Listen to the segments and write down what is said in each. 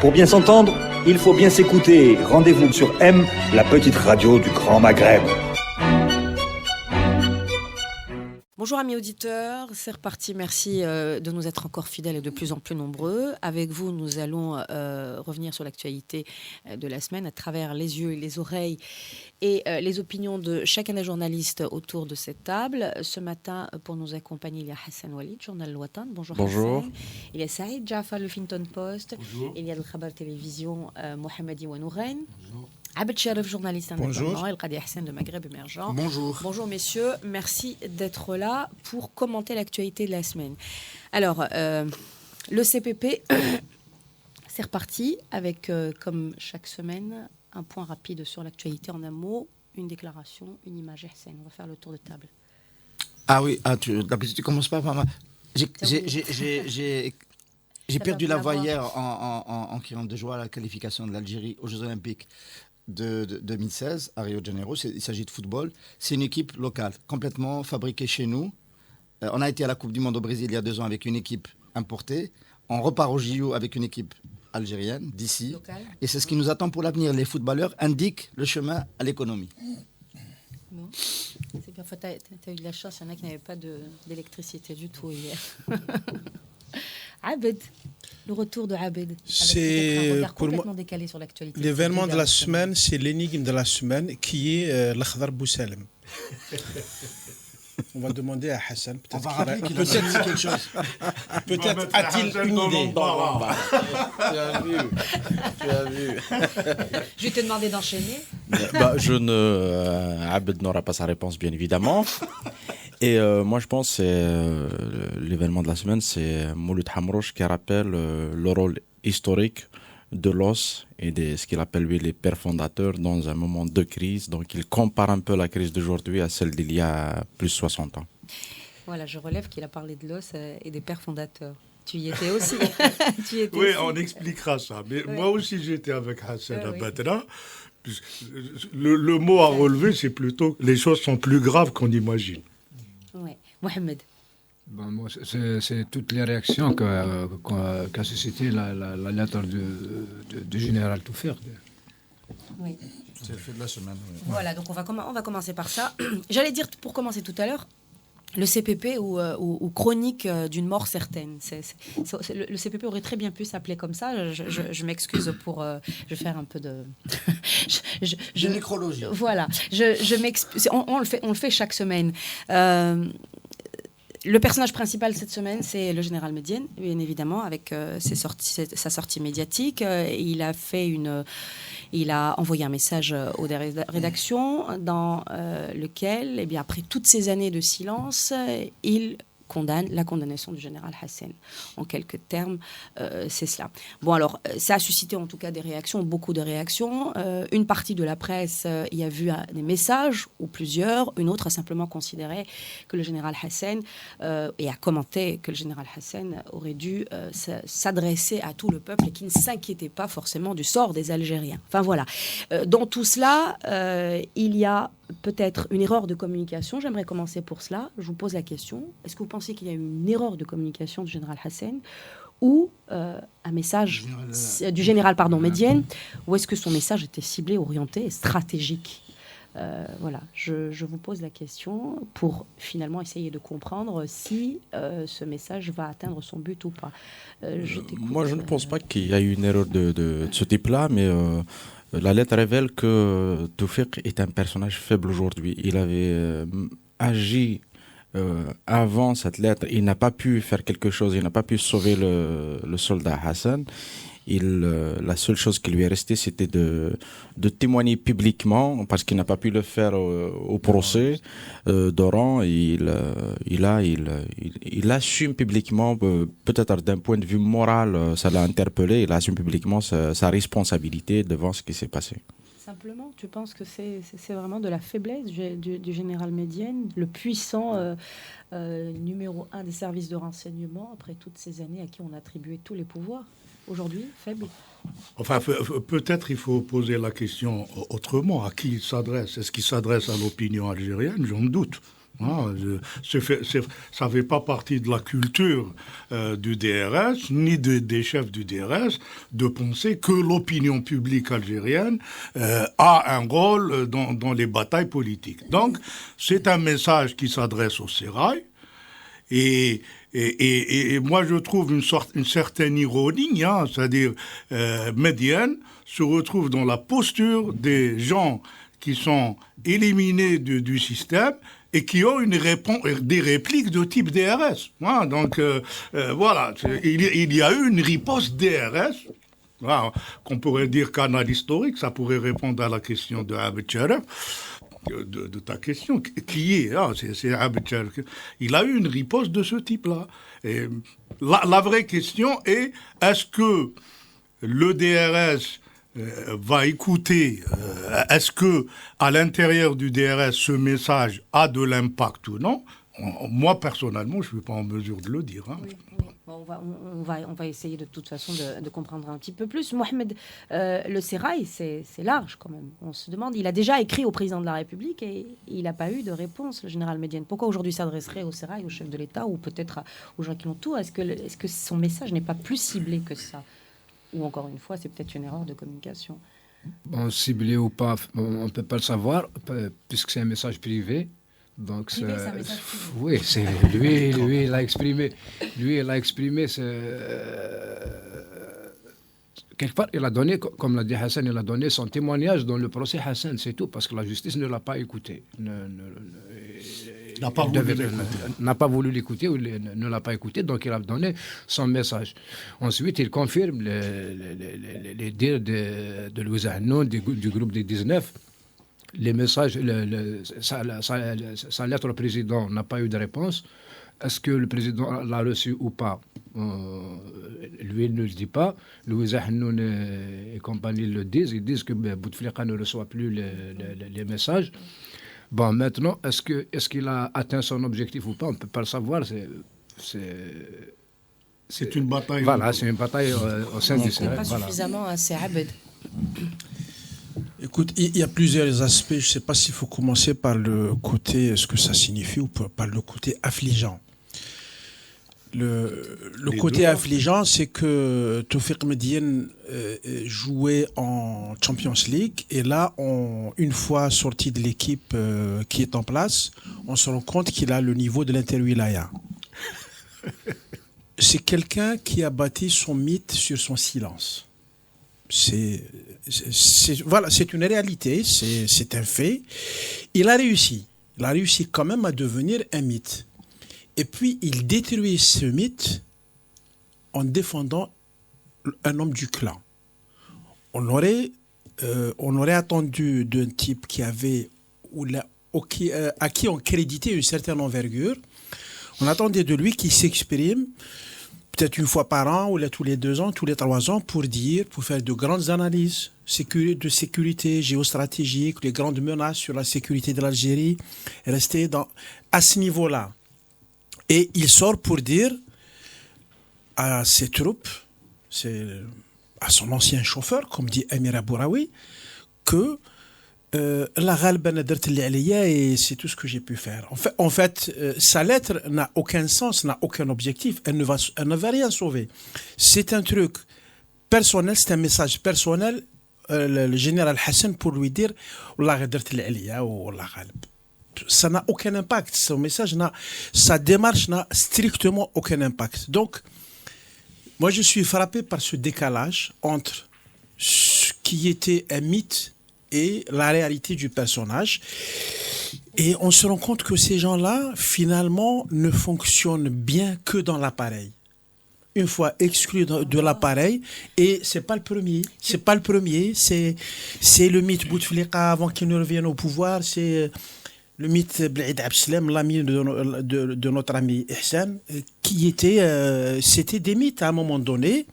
Pour bien s'entendre, il faut bien s'écouter. Rendez-vous sur M, la petite radio du Grand Maghreb. Bonjour amis auditeurs, c'est reparti, merci de nous être encore fidèles et de plus en plus nombreux. Avec vous, nous allons revenir sur l'actualité de la semaine à travers les yeux et les oreilles et les opinions de chacun des journalistes autour de cette table. Ce matin, pour nous accompagner, il y a Hassan Walid, Journal Al-Watan. Bonjour. Bonjour. Hassan. Il y a Saïd Jafar, le Huffington Post. Bonjour. Il y a le Khabar Télévision, Mohamed Iwanouren. Bonjour. Abed Sharif, journaliste indépendant, Bonjour. El Qadi Hassan de Maghreb Émergent. Bonjour. Bonjour messieurs, merci d'être là pour commenter l'actualité de la semaine. Alors, le CPP, c'est reparti avec, comme chaque semaine, un point rapide sur l'actualité en un mot, une déclaration, une image. Hassan, on va faire le tour de table. Ah oui, d'habitude tu commences pas par moi. J'ai perdu la voix hier en criant de joie à la qualification de l'Algérie aux Jeux Olympiques de 2016 à Rio de Janeiro. Il s'agit de football. C'est une équipe locale, complètement fabriquée chez nous. On a été à la Coupe du Monde au Brésil il y a 2 ans avec une équipe importée. On repart au JO avec une équipe algérienne d'ici. Et c'est ce qui nous attend pour l'avenir. Les footballeurs indiquent le chemin à l'économie. Bon. C'est bien, tu as eu de la chance, il y en a qui n'avaient pas d'électricité du tout hier. Abed, le retour de Abed. C'est un regard complètement décalé sur l'actualité. L'événement de la semaine, c'est l'énigme de la semaine qui est l'Akhdar Boussalem. On va demander à Hassan. On va rappeler qu'il a dit quelque chose. Peut-être a-t-il une idée. Tu as vu. Je vais te demander d'enchaîner. Abed n'aura pas sa réponse, bien évidemment. Et moi, je pense que l'événement de la semaine, c'est Mouloud Hamrouche qui rappelle le rôle historique de l'os et de ce qu'il appelle lui les pères fondateurs dans un moment de crise. Donc, il compare un peu la crise d'aujourd'hui à celle d'il y a plus de 60 ans. Voilà, je relève qu'il a parlé de l'os et des pères fondateurs. Tu y étais aussi. Oui, on expliquera ça. Mais moi aussi, j'étais avec Hassan Abadra. Le mot à relever, c'est plutôt les choses sont plus graves qu'on imagine. Oui. Mohamed. Moi, c'est toutes les réactions qu'a suscité la lettre du général Toufir. Oui. C'est le fait de la semaine. Oui. Voilà, donc on va commencer par ça. J'allais dire, pour commencer tout à l'heure, le CPP ou chronique d'une mort certaine. Le CPP aurait très bien pu s'appeler comme ça. Je m'excuse pour... je vais faire un peu de... de nécrologie. Voilà. Je m'excuse. On le fait chaque semaine. Le personnage principal cette semaine, c'est le général Médienne, bien évidemment, avec sa sortie médiatique. Il a envoyé un message aux rédactions dans lequel, eh bien, après toutes ces années de silence, il condamne la condamnation du général Hassan. En quelques termes, c'est cela. Bon, alors, ça a suscité en tout cas des réactions, beaucoup de réactions. Une partie de la presse y a vu des messages, ou plusieurs. Une autre a simplement considéré que le général Hassan, et a commenté que le général Hassan aurait dû s'adresser à tout le peuple et qu'il ne s'inquiétait pas forcément du sort des Algériens. Enfin, voilà. Dans tout cela, il y a peut-être une erreur de communication. J'aimerais commencer pour cela. Je vous pose la question. Est-ce que vous pensez qu'il y a eu une erreur de communication du général Hassan ou un message du général Médienne, ou est-ce que son message était ciblé, orienté et stratégique? Voilà, je vous pose la question pour finalement essayer de comprendre si ce message va atteindre son but ou pas. Moi, je ne pense pas qu'il y a eu une erreur de ce type-là, mais... la lettre révèle que Toufiq est un personnage faible aujourd'hui. Il avait agi avant cette lettre. Il n'a pas pu faire quelque chose. Il n'a pas pu sauver le soldat Hassan. La seule chose qui lui est restée, c'était de témoigner publiquement, parce qu'il n'a pas pu le faire au procès d'Oran. Il assume publiquement, peut-être d'un point de vue moral, ça l'a interpellé. Il assume publiquement sa responsabilité devant ce qui s'est passé. Simplement, tu penses que c'est vraiment de la faiblesse du général Médienne, le puissant numéro 1 des services de renseignement, après toutes ces années à qui on attribuait tous les pouvoirs? Aujourd'hui, faible? Enfin, peut-être il faut poser la question autrement. À qui il s'adresse? Est-ce qu'il s'adresse à l'opinion algérienne? J'en doute. Ça ne fait pas partie de la culture du DRS, ni des chefs du DRS, de penser que l'opinion publique algérienne a un rôle dans les batailles politiques. Donc, c'est un message qui s'adresse au Sérail. Et moi, je trouve une certaine ironie, c'est-à-dire médienne, se retrouve dans la posture des gens qui sont éliminés du système et qui ont des répliques de type DRS. Donc, voilà, il y a eu une riposte DRS, qu'on pourrait dire canal historique, ça pourrait répondre à la question de Abed Sharaf. De ta question, qui est c'est Abed Sharaf. Il a eu une riposte de ce type-là. Et la vraie question est-ce que le DRS va écouter, est-ce que à l'intérieur du DRS ce message a de l'impact ou non? Moi personnellement, je ne suis pas en mesure de le dire. Oui. Bon, on va essayer de toute façon de comprendre un petit peu plus. Mohamed, le Sérail, c'est large quand même. On se demande, il a déjà écrit au président de la République et il n'a pas eu de réponse, le général Médiane. Pourquoi aujourd'hui s'adresserait au Sérail, au chef de l'État ou peut-être aux gens qui l'ont tout? Est-ce que son message n'est pas plus ciblé que ça? Ou encore une fois, c'est peut-être une erreur de communication. Bon, ciblé ou pas, on ne peut pas le savoir, puisque c'est un message privé. Donc, privé, c'est un message privé. Oui, c'est lui, il l'a exprimé. Lui, il l'a exprimé. Quelque part, il a donné, comme l'a dit Hassan, il a donné son témoignage dans le procès Hassan, c'est tout, parce que la justice ne l'a pas écouté. N'a pas voulu l'écouter ou ne l'a pas écouté, donc il a donné son message. Ensuite, il confirme les dires de Louis Hannoun, du groupe des 19. Les messages, sa lettre au président n'a pas eu de réponse. Est-ce que le président l'a reçu ou pas? Lui, il ne le dit pas. Louis Hannoun et compagnie le disent. Ils disent que Bouteflika ne reçoit plus les messages. Bon, maintenant, est-ce qu'il a atteint son objectif ou pas? On ne peut pas le savoir. C'est une bataille. Voilà, c'est une bataille au sein du Sérail. Pas suffisamment assez Abed. Écoute, il y a plusieurs aspects. Je ne sais pas s'il faut commencer par le côté, ce que ça signifie, ou par le côté affligeant. Le côté affligeant, c'est que Tawfiq Médiane jouait en Champions League. Et là, une fois sorti de l'équipe qui est en place, on se rend compte qu'il a le niveau de l'Inter-Wilaya. C'est quelqu'un qui a bâti son mythe sur son silence. Voilà, c'est une réalité, c'est un fait. Il a réussi quand même à devenir un mythe. Et puis, il détruit ce mythe en défendant un homme du clan. On aurait attendu d'un type qui avait, à qui on créditait une certaine envergure, on attendait de lui qu'il s'exprime peut-être une fois par an, ou là, tous les 2 ans, tous les 3 ans, pour faire de grandes analyses de sécurité géostratégique, les grandes menaces sur la sécurité de l'Algérie, rester à ce niveau-là. Et il sort pour dire à ses troupes, à son ancien chauffeur, comme dit Amir Abouraoui, que la ghalba nadert li alayya et c'est tout ce que j'ai pu faire. En fait, sa lettre n'a aucun sens, n'a aucun objectif. Elle ne va rien sauver. C'est un truc personnel, c'est un message personnel. Le général Hassan pour lui dire la nadert li alayya ou la ghalb. Ça n'a aucun impact. Son message sa démarche n'a strictement aucun impact. Donc, moi, je suis frappé par ce décalage entre ce qui était un mythe et la réalité du personnage. Et on se rend compte que ces gens-là, finalement, ne fonctionnent bien que dans l'appareil. Une fois exclus de l'appareil, et c'est pas le premier, c'est le mythe Bouteflika avant qu'il ne revienne au pouvoir, c'est le mythe Blaïd Abslem, l'ami de notre ami Ihsan, c'était des mythes à un moment donné,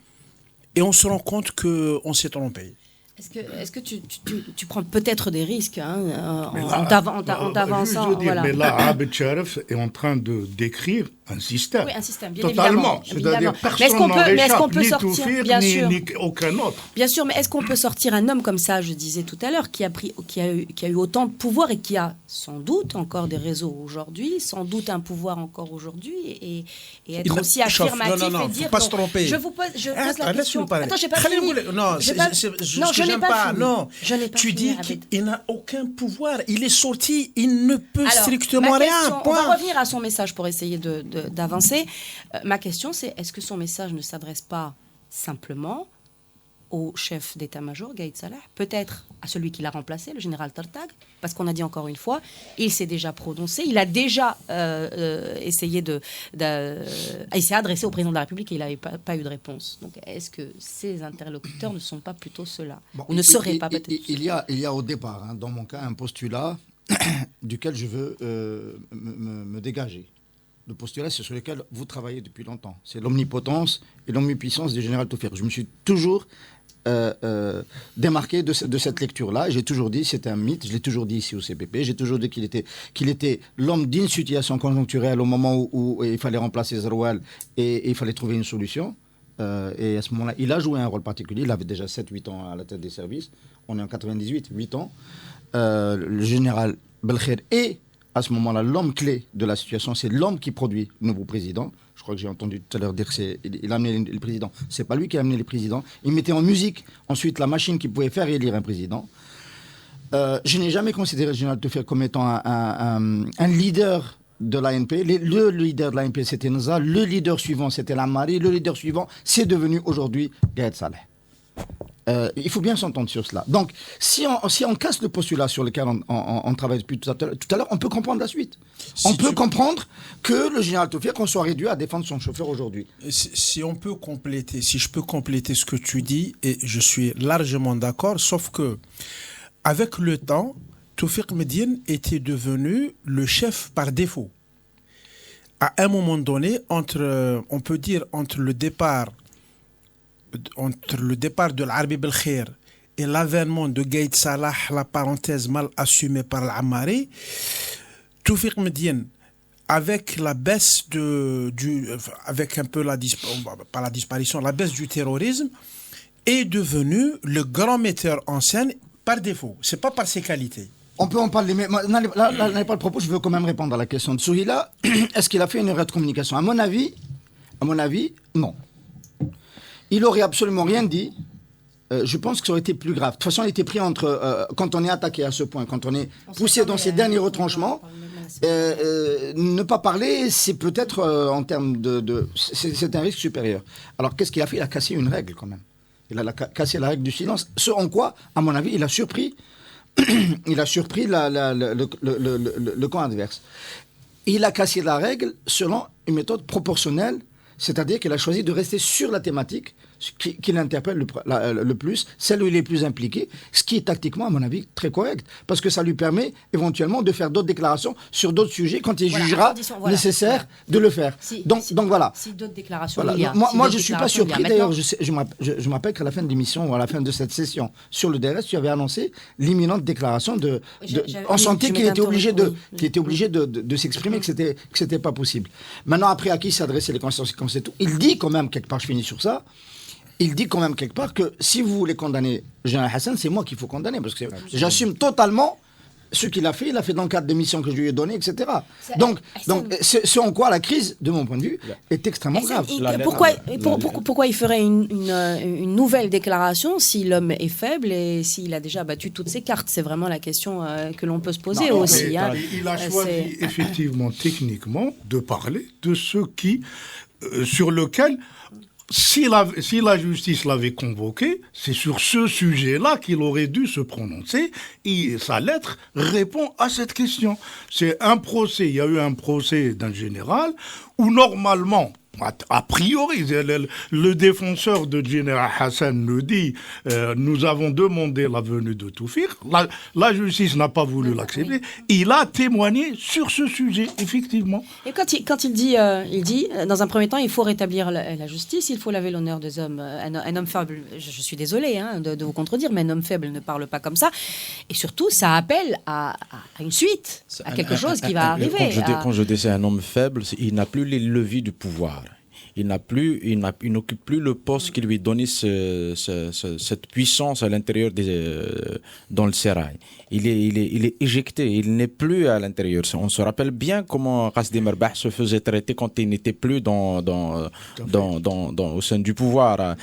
et on se rend compte qu'on s'est trompé. Est-ce que tu prends peut-être des risques en Je t'avançant veux dire, voilà. mais là, Abed Sharaf est en train de décrire un système. Oui, un système, bien Totalement. évidemment. C'est-à-dire personne n'en échappe, ni sortir, Toufir, bien sûr. ni aucun autre. Bien sûr, mais est-ce qu'on peut sortir un homme comme ça, je disais tout à l'heure, qui a eu autant de pouvoir et qui a sans doute encore des réseaux aujourd'hui, sans doute un pouvoir encore aujourd'hui, et être aussi affirmatif non, et dire... faut pas se tromper. Je pose la question. Attends, j'ai pas Khalil fini. Non, je n'ai pas fini. Non, Je n'ai pas tu fini, dis qu'il n'a aucun pouvoir. Il est sorti, il ne peut Alors, strictement ma rien. question, Point. on va revenir à son message pour essayer d'avancer. Ma question, c'est est-ce que son message ne s'adresse pas simplement au chef d'état-major, Gaïd Salah, peut-être à celui qui l'a remplacé, le général Tartag, parce qu'on a dit encore une fois, il s'est déjà prononcé, il a déjà essayé il s'est adressé au président de la République et il n'avait pas eu de réponse. Donc est-ce que ces interlocuteurs ne sont pas plutôt ceux-là, ou ne seraient pas peut-être il y a au départ, dans mon cas, un postulat duquel je veux me dégager. Le postulat, c'est sur lequel vous travaillez depuis longtemps. C'est l'omnipotence et l'omnipuissance du général Toufir. Je me suis toujours démarqué de cette lecture-là. J'ai toujours dit, c'est un mythe. Je l'ai toujours dit ici au CPP. J'ai toujours dit qu'il était l'homme d'une situation conjoncturelle au moment où il fallait remplacer Zeroual et il fallait trouver une solution. Et à ce moment-là, il a joué un rôle particulier. Il avait déjà 7-8 ans à la tête des services. On est en 98, 8 ans. Le général Belkher est à ce moment-là l'homme clé de la situation. C'est l'homme qui produit le nouveau président. Je crois que j'ai entendu tout à l'heure dire qu'il a amené le président. C'est pas lui qui a amené le président. Il mettait en musique ensuite la machine qui pouvait faire élire un président. Je n'ai jamais considéré le général Toufir comme étant un leader de l'ANP. Le leader de l'ANP, c'était Nza. Le leader suivant, c'était Lamari. Le leader suivant, c'est devenu aujourd'hui Gaïd Salah. Il faut bien s'entendre sur cela. Donc, si on casse le postulat sur lequel on travaille depuis tout à l'heure, on peut comprendre la suite. On peut comprendre que le général Toufir, qu'on soit réduit à défendre son chauffeur aujourd'hui. Si je peux compléter ce que tu dis, et je suis largement d'accord, sauf que avec le temps, Toufiq Médiane était devenu le chef par défaut. À un moment donné, on peut dire entre le départ de l'Arbi Belkher et l'avènement de Gaïd Salah, la parenthèse mal assumée par l'Ammari, Toufiq Médiane, avec la baisse avec un peu la baisse du terrorisme, est devenu le grand metteur en scène par défaut. C'est pas par ses qualités. On peut en parler, mais là n'est pas le propos. Je veux quand même répondre à la question de Souhila. Est-ce qu'il a fait une erreur de communication ? À mon avis, non. Il n'aurait absolument rien dit. Je pense que ça aurait été plus grave. De toute façon, il était pris quand on est attaqué à ce point, quand on est poussé dans ses derniers retranchements, ne pas parler, c'est peut-être en termes c'est un risque supérieur. Alors, qu'est-ce qu'il a fait ? Il a cassé une règle quand même. Il a cassé la règle du silence. Ce en quoi, à mon avis, il a surpris le camp adverse. Il a cassé la règle selon une méthode proportionnelle. C'est-à-dire qu'il a choisi de rester sur la thématique qui l'interpelle le plus, celle où il est plus impliqué, ce qui est tactiquement, à mon avis, très correct. Parce que ça lui permet éventuellement de faire d'autres déclarations sur d'autres sujets quand il jugera nécessaire de le faire. Donc voilà. Si d'autres déclarations voilà. il y a. Moi je ne suis pas surpris. D'ailleurs, je me rappelle qu'à la fin de l'émission ou à la fin de cette session sur le DRS, tu avais annoncé l'imminente déclaration on sentait qu'il était obligé de s'exprimer, que c'était pas possible. Maintenant, après, à qui s'adressaient les conséquences et tout, il dit quand même, quelque part, je finis sur ça, il dit quand même quelque part que si vous voulez condamner le général Hassan, c'est moi qu'il faut condamner, parce que j'assume totalement ce qu'il a fait. Il a fait dans le cadre des missions que je lui ai données, etc. Donc c'est en quoi la crise, de mon point de vue, est extrêmement grave. Pourquoi il ferait une nouvelle déclaration si l'homme est faible et s'il a déjà battu toutes ses cartes ? C'est vraiment la question que l'on peut se poser aussi. Il a choisi effectivement, techniquement, de parler de ce sur lequel... Si la justice l'avait convoqué, c'est sur ce sujet-là qu'il aurait dû se prononcer, et sa lettre répond à cette question. C'est un procès, il y a eu un procès d'un général où normalement, A priori, le défenseur de Général Hassan nous dit nous avons demandé la venue de Toufik. La justice n'a pas voulu l'accepter. Il a témoigné sur ce sujet, effectivement. Et quand il dit, dans un premier temps, il faut rétablir la justice, il faut laver l'honneur des hommes. Un homme faible, je suis désolée de vous contredire, mais un homme faible ne parle pas comme ça. Et surtout, ça appelle à une suite, à quelque chose qui va arriver. Quand je dis c'est un homme faible, il n'a plus les leviers du pouvoir. Il n'occupe plus le poste qui lui donnait cette puissance à l'intérieur dans le sérail. Il est éjecté, il n'est plus à l'intérieur. On se rappelle bien comment Rasdi Merbah se faisait traiter quand il n'était plus au sein du pouvoir.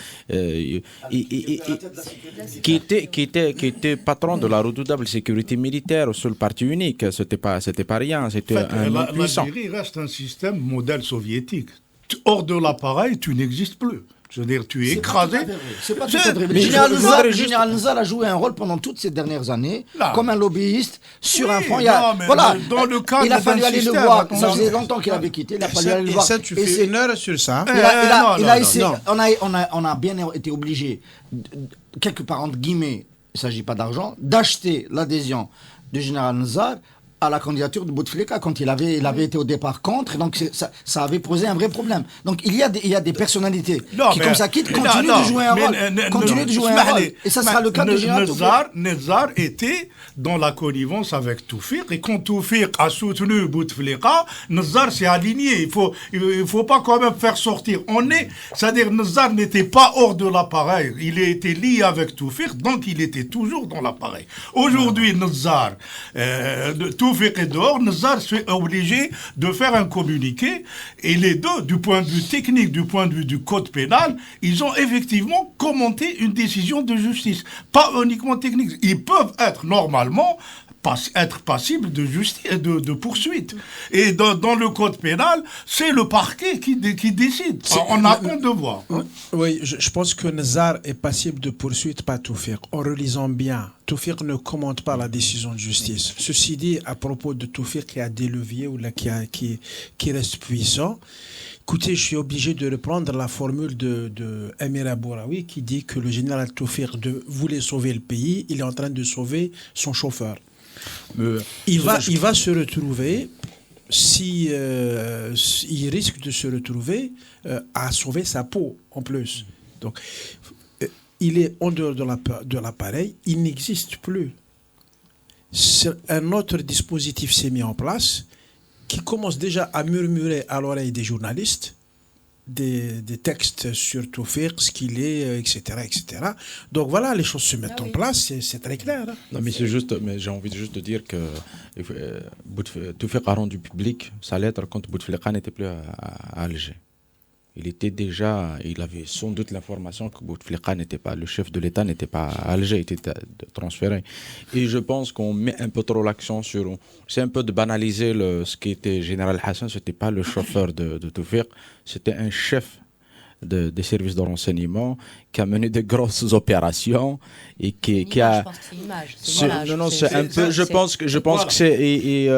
Qui était patron de la redoutable sécurité militaire sur le parti unique. C'était pas rien, c'était un homme puissant. L'Algérie reste un système modèle soviétique. Hors de l'appareil, tu n'existes plus. Je veux dire, tu es écrasé. C'est pas tout à fait vrai. Général Nzar a joué un rôle pendant toutes ces dernières années comme un lobbyiste sur un front. Dans le cadre il a fallu aller le voir. Ça faisait longtemps qu'il avait quitté. Il a fallu aller le voir. Et ça, tu fais une heure sur ça. On a bien été obligé, quelque part entre guillemets, il ne s'agit pas d'argent, d'acheter l'adhésion du général Nzar à la candidature de Bouteflika quand il avait été au départ contre, donc ça avait posé un vrai problème. Donc il y a des personnalités qui comme ça quittent, continuent de jouer un rôle, et ça sera le cas de Général Nzar était dans la connivence avec Toufik, et quand Toufik a soutenu Bouteflika, Nzar s'est aligné. Il faut pas quand même faire sortir. C'est-à-dire Nzar n'était pas hors de l'appareil, il était lié avec Toufik, donc il était toujours dans l'appareil. Aujourd'hui, Nzar Toufik est dehors, Nzar est obligé de faire un communiqué, et les deux, du point de vue technique, du point de vue du code pénal, ils ont effectivement commenté une décision de justice. Pas uniquement technique. Ils peuvent être normalement être passibles de justice, de poursuite. Et dans le code pénal, c'est le parquet qui décide. On attend de voir. Oui, je pense que Nzar est passible de poursuite, pas Toufik. En relisant bien, Toufik ne commente pas la décision de justice. Ceci dit, à propos de Toufik qui a des leviers ou là, qui reste puissant, écoutez, je suis obligé de reprendre la formule de Amir Abouraoui qui dit que le général Toufik voulait sauver le pays, il est en train de sauver son chauffeur. Il va se retrouver, il risque de se retrouver à sauver sa peau en plus. Donc, il est en dehors de l'appareil, il n'existe plus. Un autre dispositif s'est mis en place qui commence déjà à murmurer à l'oreille des journalistes des textes sur Toufik, ce qu'il est, etc., etc. Donc voilà, les choses se mettent en place, c'est très clair. Hein. Non, mais mais j'ai envie juste de dire que Toufik a rendu public sa lettre quand Bouteflika n'était plus à Alger. Il avait sans doute l'information que Bouteflika n'était pas, le chef de l'État n'était pas à Alger, il était transféré. Et je pense qu'on met un peu trop l'accent sur, c'est un peu de banaliser ce qui était Général Hassan, c'était pas le chauffeur de Toufik, c'était un chef des services de renseignement qui a mené de grosses opérations et qui a. Je pense que c'est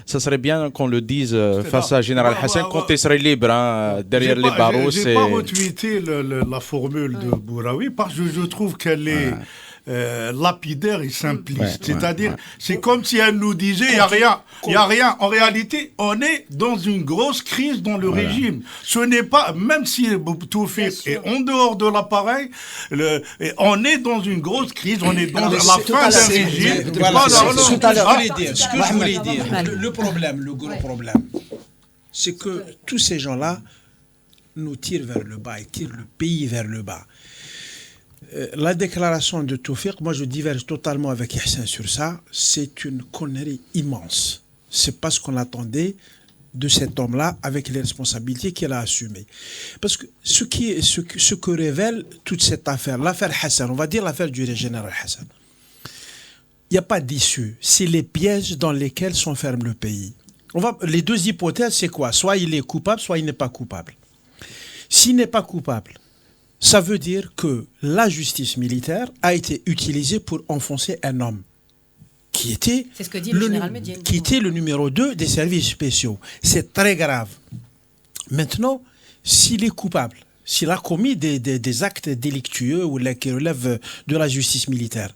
ça serait bien qu'on le dise face à Général Hassan quand il serait libre derrière les barreaux. J'ai pas retweeté la formule de Bouraoui parce que je trouve qu'elle est lapidaire et simpliste. C'est-à-dire, c'est comme si elle nous disait, il n'y a rien. En réalité, on est dans une grosse crise dans le régime. Ce n'est pas, même si Toufik est en dehors de l'appareil, on est dans une grosse crise, on est dans la fin d'un régime. Ce que je voulais dire, le gros problème, c'est que tous ces gens-là nous tirent vers le bas, ils tirent le pays vers le bas. La déclaration de Toufik, moi je diverge totalement avec Hassan sur ça, c'est une connerie immense. C'est pas ce qu'on attendait de cet homme-là avec les responsabilités qu'il a assumées. Parce que ce que révèle toute cette affaire, l'affaire Hassan, on va dire l'affaire du général Hassan, il n'y a pas d'issue. C'est les pièges dans lesquels s'enferme le pays. Les deux hypothèses, c'est quoi? Soit il est coupable, soit il n'est pas coupable. S'il n'est pas coupable, ça veut dire que la justice militaire a été utilisée pour enfoncer un homme qui était, le général Médiane, qui était le numéro 2 des services spéciaux. C'est très grave. Maintenant, s'il est coupable, s'il a commis des actes délictueux ou qui relèvent de la justice militaire,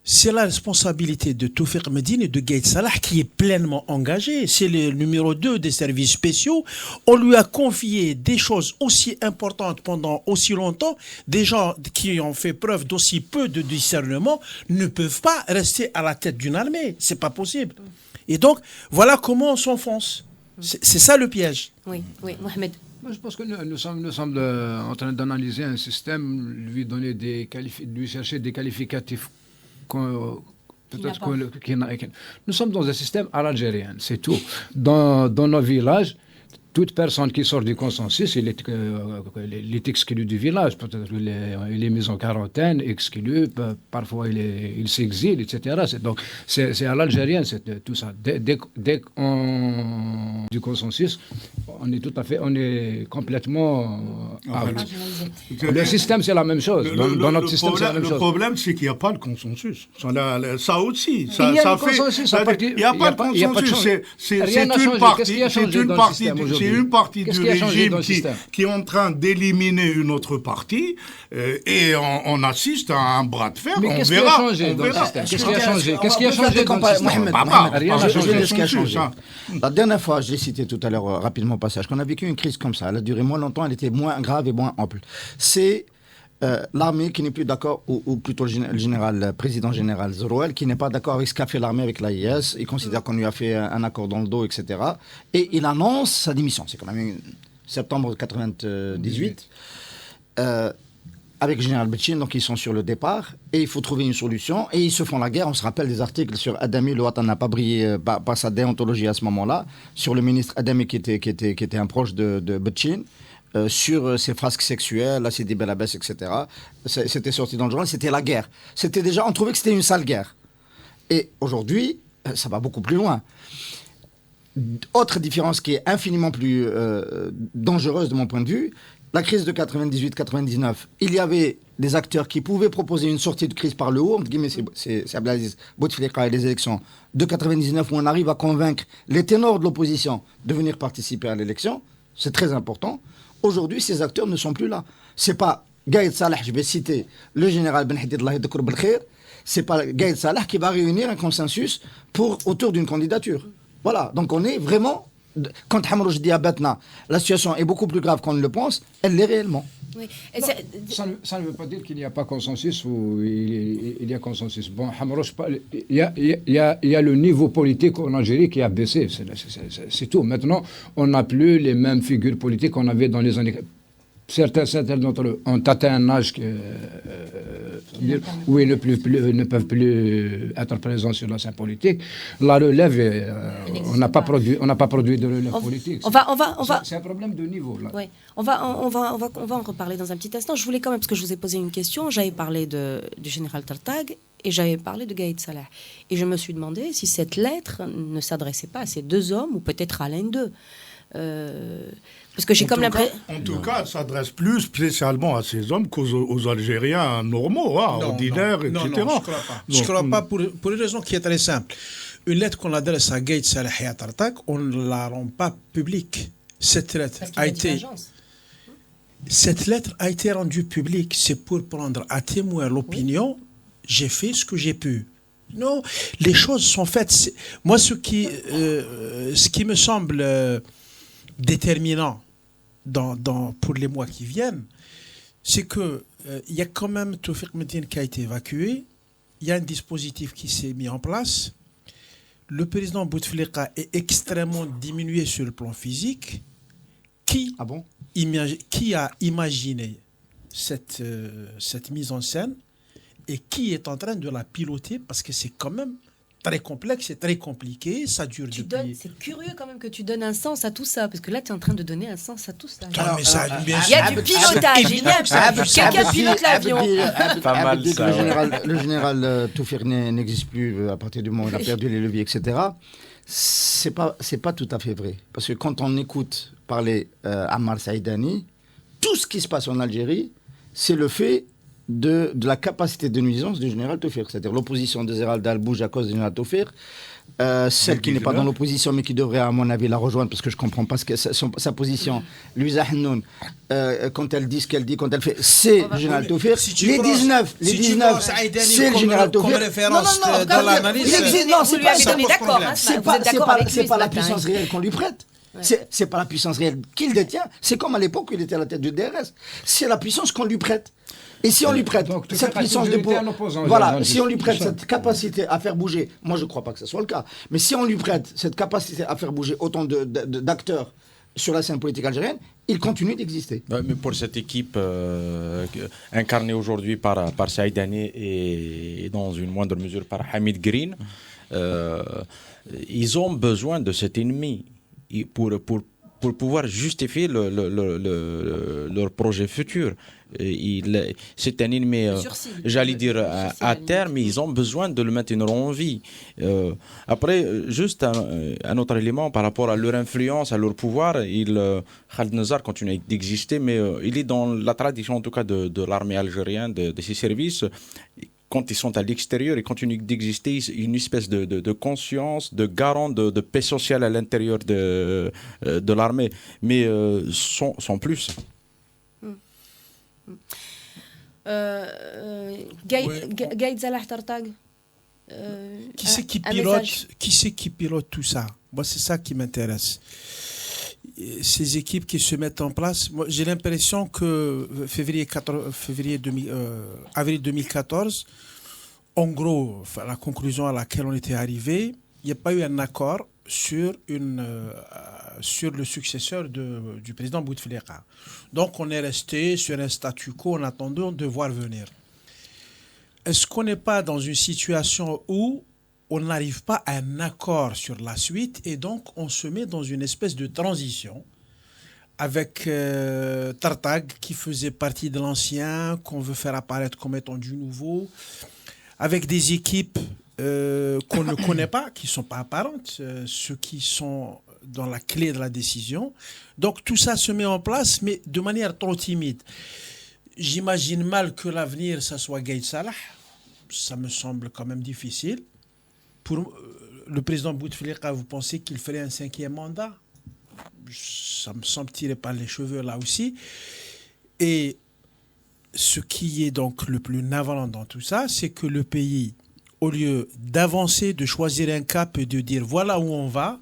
c'est la responsabilité de Toufiq Medine et de Gaïd Salah qui est pleinement engagé. C'est le numéro 2 des services spéciaux. On lui a confié des choses aussi importantes pendant aussi longtemps. Des gens qui ont fait preuve d'aussi peu de discernement ne peuvent pas rester à la tête d'une armée. C'est pas possible. Et donc, voilà comment on s'enfonce. C'est ça le piège. Oui, Mohamed. Moi, je pense que nous sommes en train d'analyser un système, lui chercher des qualificatifs nous sommes dans un système à l'algérienne, c'est tout. Dans nos villages, toute personne qui sort du consensus, il est exclu du village. Peut-être qu'il est mis en quarantaine, exclu, parfois il s'exile, etc. Donc c'est à l'algérienne, c'est tout ça. Dès qu'on du consensus, on est complètement out. Le système, c'est la même chose. Dans notre système, c'est la même chose. Le problème, c'est qu'il n'y a pas de consensus. Ça aussi. Il y a le consensus. Il n'y a pas de consensus. C'est une partie du régime qui est en train d'éliminer une autre partie et on assiste à un bras de fer. Mais qu'est-ce qui a changé dans le système? Qu'est-ce qui a changé? Qu'est-ce qui a changé dans le système? Rien n'a changé. Ce qui a changé. La dernière fois, je l'ai cité tout à l'heure rapidement au passage, qu'on a vécu une crise comme ça. Elle a duré moins longtemps, elle était moins grave et moins ample. C'est l'armée qui n'est plus d'accord, ou plutôt le président général Zerouel, qui n'est pas d'accord avec ce qu'a fait l'armée avec l'AIS. Il considère qu'on lui a fait un accord dans le dos, etc. Et il annonce sa démission. C'est quand même septembre 1998. Avec le général Betchin, donc ils sont sur le départ. Et il faut trouver une solution. Et ils se font la guerre. On se rappelle des articles sur Adami. Le Watan n'a pas brillé par sa déontologie à ce moment-là. Sur le ministre Adami qui était un proche de Betchin. Sur ses frasques sexuelles, là c'est des belabès, etc. C'était sorti dans le journal, c'était la guerre. C'était déjà, on trouvait que c'était une sale guerre. Et aujourd'hui, ça va beaucoup plus loin. Autre différence qui est infiniment plus dangereuse de mon point de vue, la crise de 98-99, il y avait des acteurs qui pouvaient proposer une sortie de crise par le haut, entre guillemets, c'est Abdelaziz Bouteflika et les élections de 99 où on arrive à convaincre les ténors de l'opposition de venir participer à l'élection, c'est très important. Aujourd'hui, ces acteurs ne sont plus là. C'est pas Gaïd Salah, je vais citer le général Ben Hadid Allah Yadkour Belkhair, c'est pas Gaïd Salah qui va réunir un consensus autour d'une candidature. Voilà, donc on est vraiment, quand Hamrouj dit à Batna, la situation est beaucoup plus grave qu'on ne le pense, elle l'est réellement. Oui. Ça ne veut pas dire qu'il n'y a pas consensus ou il y a consensus. Bon, Hamrouj, il y a le niveau politique en Algérie qui a baissé, c'est tout. Maintenant, on n'a plus les mêmes figures politiques qu'on avait dans les années... Certains d'entre eux ont atteint un âge où ils ne peuvent plus être présents sur la scène politique. La relève, on n'a pas produit de relève politique. C'est un problème de niveau. Là. Oui. On va en reparler dans un petit instant. Je voulais quand même, parce que je vous ai posé une question, j'avais parlé du général Tartag et j'avais parlé de Gaïd Salah. Et je me suis demandé si cette lettre ne s'adressait pas à ces deux hommes ou peut-être à l'un d'eux. Parce que j'ai comme l'impression... En tout cas, elle s'adresse plus spécialement à ces hommes qu'aux Algériens normaux, ordinaires, etc. Non, je ne crois pas pour une raison qui est très simple. Une lettre qu'on adresse à Gaïd Salah et à Tartak, on ne la rend pas publique. Cette lettre a été rendue publique. C'est pour prendre à témoin l'opinion. Oui. J'ai fait ce que j'ai pu. Non, les choses sont faites. Moi, ce qui me semble... déterminant pour les mois qui viennent, c'est que il y a quand même Toufiq Medine qui a été évacué, il y a un dispositif qui s'est mis en place, le président Bouteflika est extrêmement diminué sur le plan physique. Qui a imaginé cette mise en scène et qui est en train de la piloter, parce que c'est quand même très complexe, c'est très compliqué, ça dure depuis... C'est curieux quand même que tu donnes un sens à tout ça, parce que là, tu es en train de donner un sens à tout ça. Il y a du pilotage, quelqu'un pilote l'avion. Pas mal ça. Le général Toufiq n'existe plus à partir du moment où il a perdu les leviers, etc. C'est pas tout à fait vrai. Parce que quand on écoute parler Ammar Saïdani, tout ce qui se passe en Algérie, c'est le fait de la capacité de nuisance du général Toufiq. C'est-à-dire l'opposition de Zeralda bouge à cause du général Toufiq. celle qui n'est pas dans l'opposition mais qui devrait à mon avis la rejoindre parce que je comprends pas sa position. Louisa Hennoun, quand elle dit ce qu'elle dit, quand elle fait, c'est le général Toufik. Les 19, c'est le général Toufik. Comme référence dans l'analyse. Non, vous lui avez donné d'accord. C'est pas la puissance réelle qu'on lui prête. C'est pas la puissance réelle qu'il détient. C'est comme à l'époque où il était à la tête du DRS. C'est la puissance qu'on lui prête. Et si on lui prête cette puissance de pouvoir, voilà, si on lui prête cette capacité à faire bouger, moi je ne crois pas que ce soit le cas, mais si on lui prête cette capacité à faire bouger autant d'acteurs sur la scène politique algérienne, il continue d'exister. Mais pour cette équipe incarnée aujourd'hui par Saïdani et dans une moindre mesure par Hamid Green, ils ont besoin de cet ennemi pour pouvoir justifier leur projet futur. C'est un ennemi, j'allais dire, à terme, mais ils ont besoin de le maintenir en vie. Après, juste un autre élément par rapport à leur influence, à leur pouvoir, Khaled Nazar continue d'exister, mais il est dans la tradition en tout cas de l'armée algérienne, de ses services. Quand ils sont à l'extérieur, ils continuent d'exister une espèce de conscience, de garant de paix sociale à l'intérieur de l'armée, mais sans plus. Gaïd Salah Tartag. Qui c'est qui pilote tout ça? Moi, c'est ça qui m'intéresse. Ces équipes qui se mettent en place, moi, j'ai l'impression que avril 2014, en gros, la conclusion à laquelle on était arrivé, il n'y a pas eu un accord sur le successeur du président Bouteflika. Donc on est resté sur un statu quo en attendant de voir venir. Est-ce qu'on n'est pas dans une situation où on n'arrive pas à un accord sur la suite et donc on se met dans une espèce de transition avec Tartag qui faisait partie de l'ancien, qu'on veut faire apparaître comme étant du nouveau, avec des équipes qu'on ne connaît pas, qui ne sont pas apparentes, ceux qui sont dans la clé de la décision. Donc tout ça se met en place, mais de manière trop timide. J'imagine mal que l'avenir, ça soit Gaïd Salah. Ça me semble quand même difficile. Pour le président Bouteflika, vous pensez qu'il ferait un 5e mandat? Ça me semble tiré par les cheveux là aussi. Et ce qui est donc le plus navrant dans tout ça, c'est que le pays, au lieu d'avancer, de choisir un cap et de dire voilà où on va,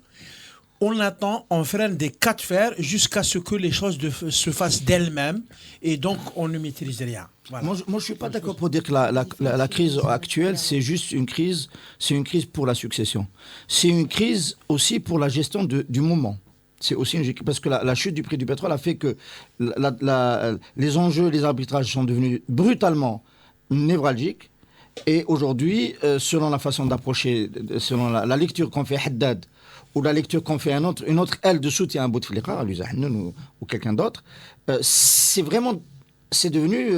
on attend, on freine des cas de fer jusqu'à ce que les choses se fassent d'elles-mêmes et donc on ne maîtrise rien. Voilà. Moi, je ne suis pas d'accord pour dire que la crise actuelle, c'est juste une crise, c'est une crise pour la succession. C'est une crise aussi pour la gestion du moment. C'est aussi parce que la chute du prix du pétrole a fait que les enjeux, les arbitrages sont devenus brutalement névralgiques. Et aujourd'hui, selon la façon d'approcher, selon la lecture qu'on fait Haddad, ou la lecture qu'on fait une autre aile de soutien à Bouteflika, à Louisa Hennoun ou quelqu'un d'autre, c'est devenu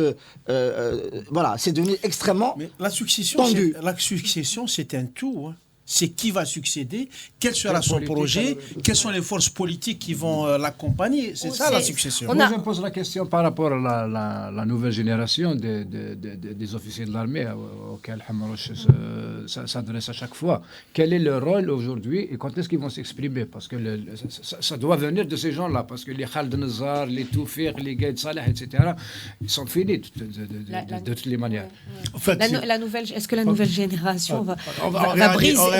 c'est devenu extrêmement Mais la succession, tendu. La succession, c'est un tout. Hein. C'est qui va succéder, quel sera son projet, quelles sont les forces politiques qui vont l'accompagner. C'est ça la succession. Moi, je me pose la question par rapport à la nouvelle génération des officiers de l'armée auxquels Hamarouche s'adresse à chaque fois. Quel est leur rôle aujourd'hui et quand est-ce qu'ils vont s'exprimer? Parce que ça doit venir de ces gens-là. Parce que les Khaled Nazar, les Toufik, les Gaïd Salah, etc., ils sont finis de toutes les manières. En fait, est-ce que la nouvelle génération va briser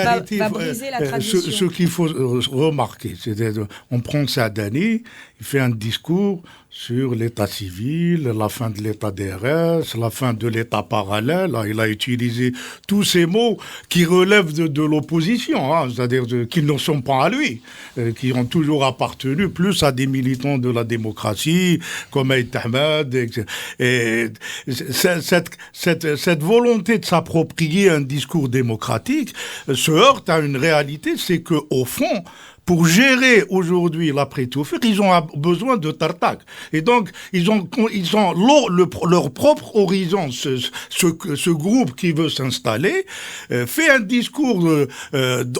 la tradition? Ce qu'il faut remarquer, c'est-à-dire on prend Saadani, il fait un discours sur l'état civil, la fin de l'état DRS, la fin de l'état parallèle. Il a utilisé tous ces mots qui relèvent de l'opposition, hein, c'est-à-dire qui ne sont pas à lui, qui ont toujours appartenu plus à des militants de la démocratie, comme Aït Ahmed. Et cette volonté de s'approprier un discours démocratique se heurte à une réalité, c'est qu'au fond, pour gérer aujourd'hui l'après-Tawfiq, ils ont besoin de tartak. Et donc, ils ont leur propre horizon. Ce groupe qui veut s'installer fait un discours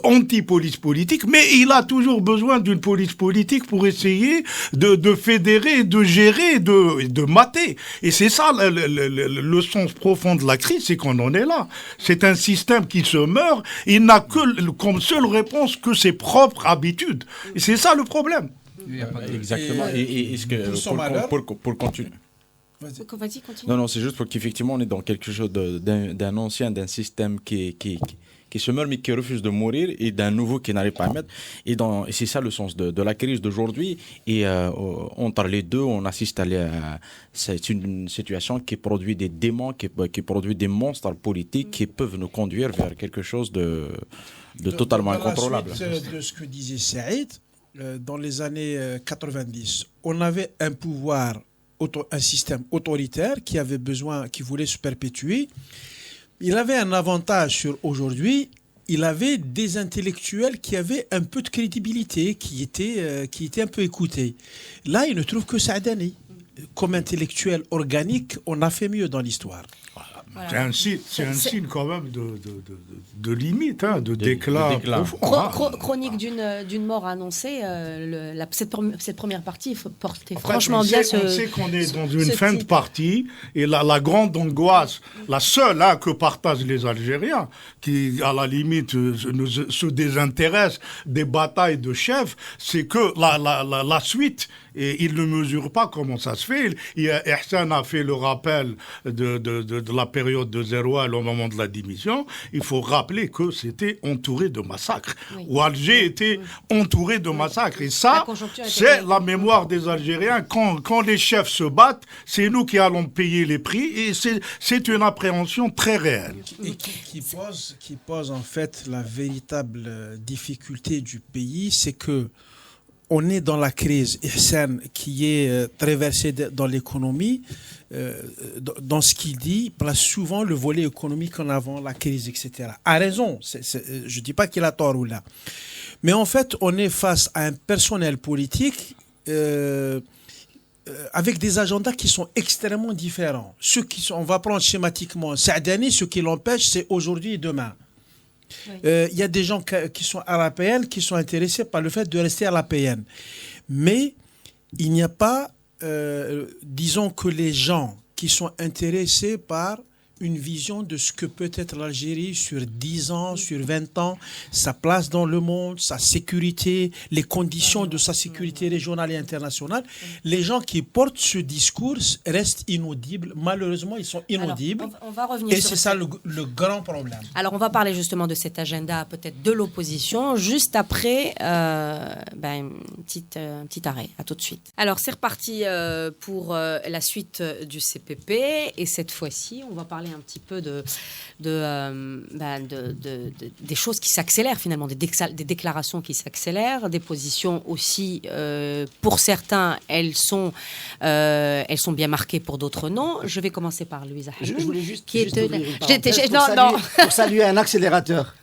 anti-police politique, mais il a toujours besoin d'une police politique pour essayer de fédérer, de gérer, de mater. Et c'est ça le sens profond de la crise, c'est qu'on en est là. C'est un système qui se meurt, il n'a que comme seule réponse que ses propres habitudes. Et c'est ça le problème. Exactement. Et est-ce que pour continuer. Vas-y, continue. Non, c'est juste pour qu'effectivement on est dans quelque chose d'un système qui se meurt mais qui refuse de mourir, et d'un nouveau qui n'arrive pas à mettre. Et c'est ça le sens de la crise d'aujourd'hui. Et entre les deux, on assiste c'est une situation qui produit des démons, qui produit des monstres politiques qui peuvent nous conduire vers quelque chose de totalement incontrôlable. Dans la suite de ce que disait Saïd, dans les années 90, on avait un pouvoir, un système autoritaire qui voulait se perpétuer. Il avait un avantage sur aujourd'hui. Il avait des intellectuels qui avaient un peu de crédibilité, qui étaient un peu écoutés. Là, il ne trouve que Saadani. Comme intellectuel organique, on a fait mieux dans l'histoire. Voilà. C'est un signe quand même de limite, de déclin. Chronique d'une mort annoncée. Cette première partie portait franchement bien On sait qu'on est dans une fin de partie, et la grande angoisse, la seule que partagent les Algériens, qui à la limite se désintéressent des batailles de chefs, c'est que la suite. Et il ne mesure pas comment ça se fait. Ihsan a fait le rappel de la période de Zeroual au moment de la démission. Il faut rappeler que c'était entouré de massacres. Oui. Où Alger était entouré de massacres. Et ça, c'est la mémoire des Algériens. Quand les chefs se battent, c'est nous qui allons payer les prix. Et c'est une appréhension très réelle. Et qui pose en fait la véritable difficulté du pays, c'est que on est dans la crise, Ihsan, qui est très versé dans l'économie, dans ce qu'il dit, place souvent le volet économique en avant, la crise, etc. A raison, je ne dis pas qu'il a tort ou là. Mais en fait, on est face à un personnel politique avec des agendas qui sont extrêmement différents. On va prendre schématiquement Saadani, ce qui l'empêche, c'est aujourd'hui et demain. Il y a des gens qui sont à l'APN qui sont intéressés par le fait de rester à l'APN. Mais il n'y a pas, disons que les gens qui sont intéressés par une vision de ce que peut être l'Algérie sur 10 ans, sur 20 ans, sa place dans le monde, sa sécurité, les conditions de sa sécurité régionale et internationale. Les gens qui portent ce discours restent inaudibles. Malheureusement, ils sont inaudibles. Alors, on va revenir sur ça le grand problème. Alors, on va parler justement de cet agenda, peut-être de l'opposition, juste après un petit arrêt. À tout de suite. Alors, c'est reparti pour la suite du CPP. Et cette fois-ci, on va parler un petit peu des choses qui s'accélèrent finalement, des déclarations qui s'accélèrent, des positions aussi, pour certains, elles sont bien marquées, pour d'autres non. Je vais commencer par Louisa Hanoun. Je voulais juste pour saluer un accélérateur.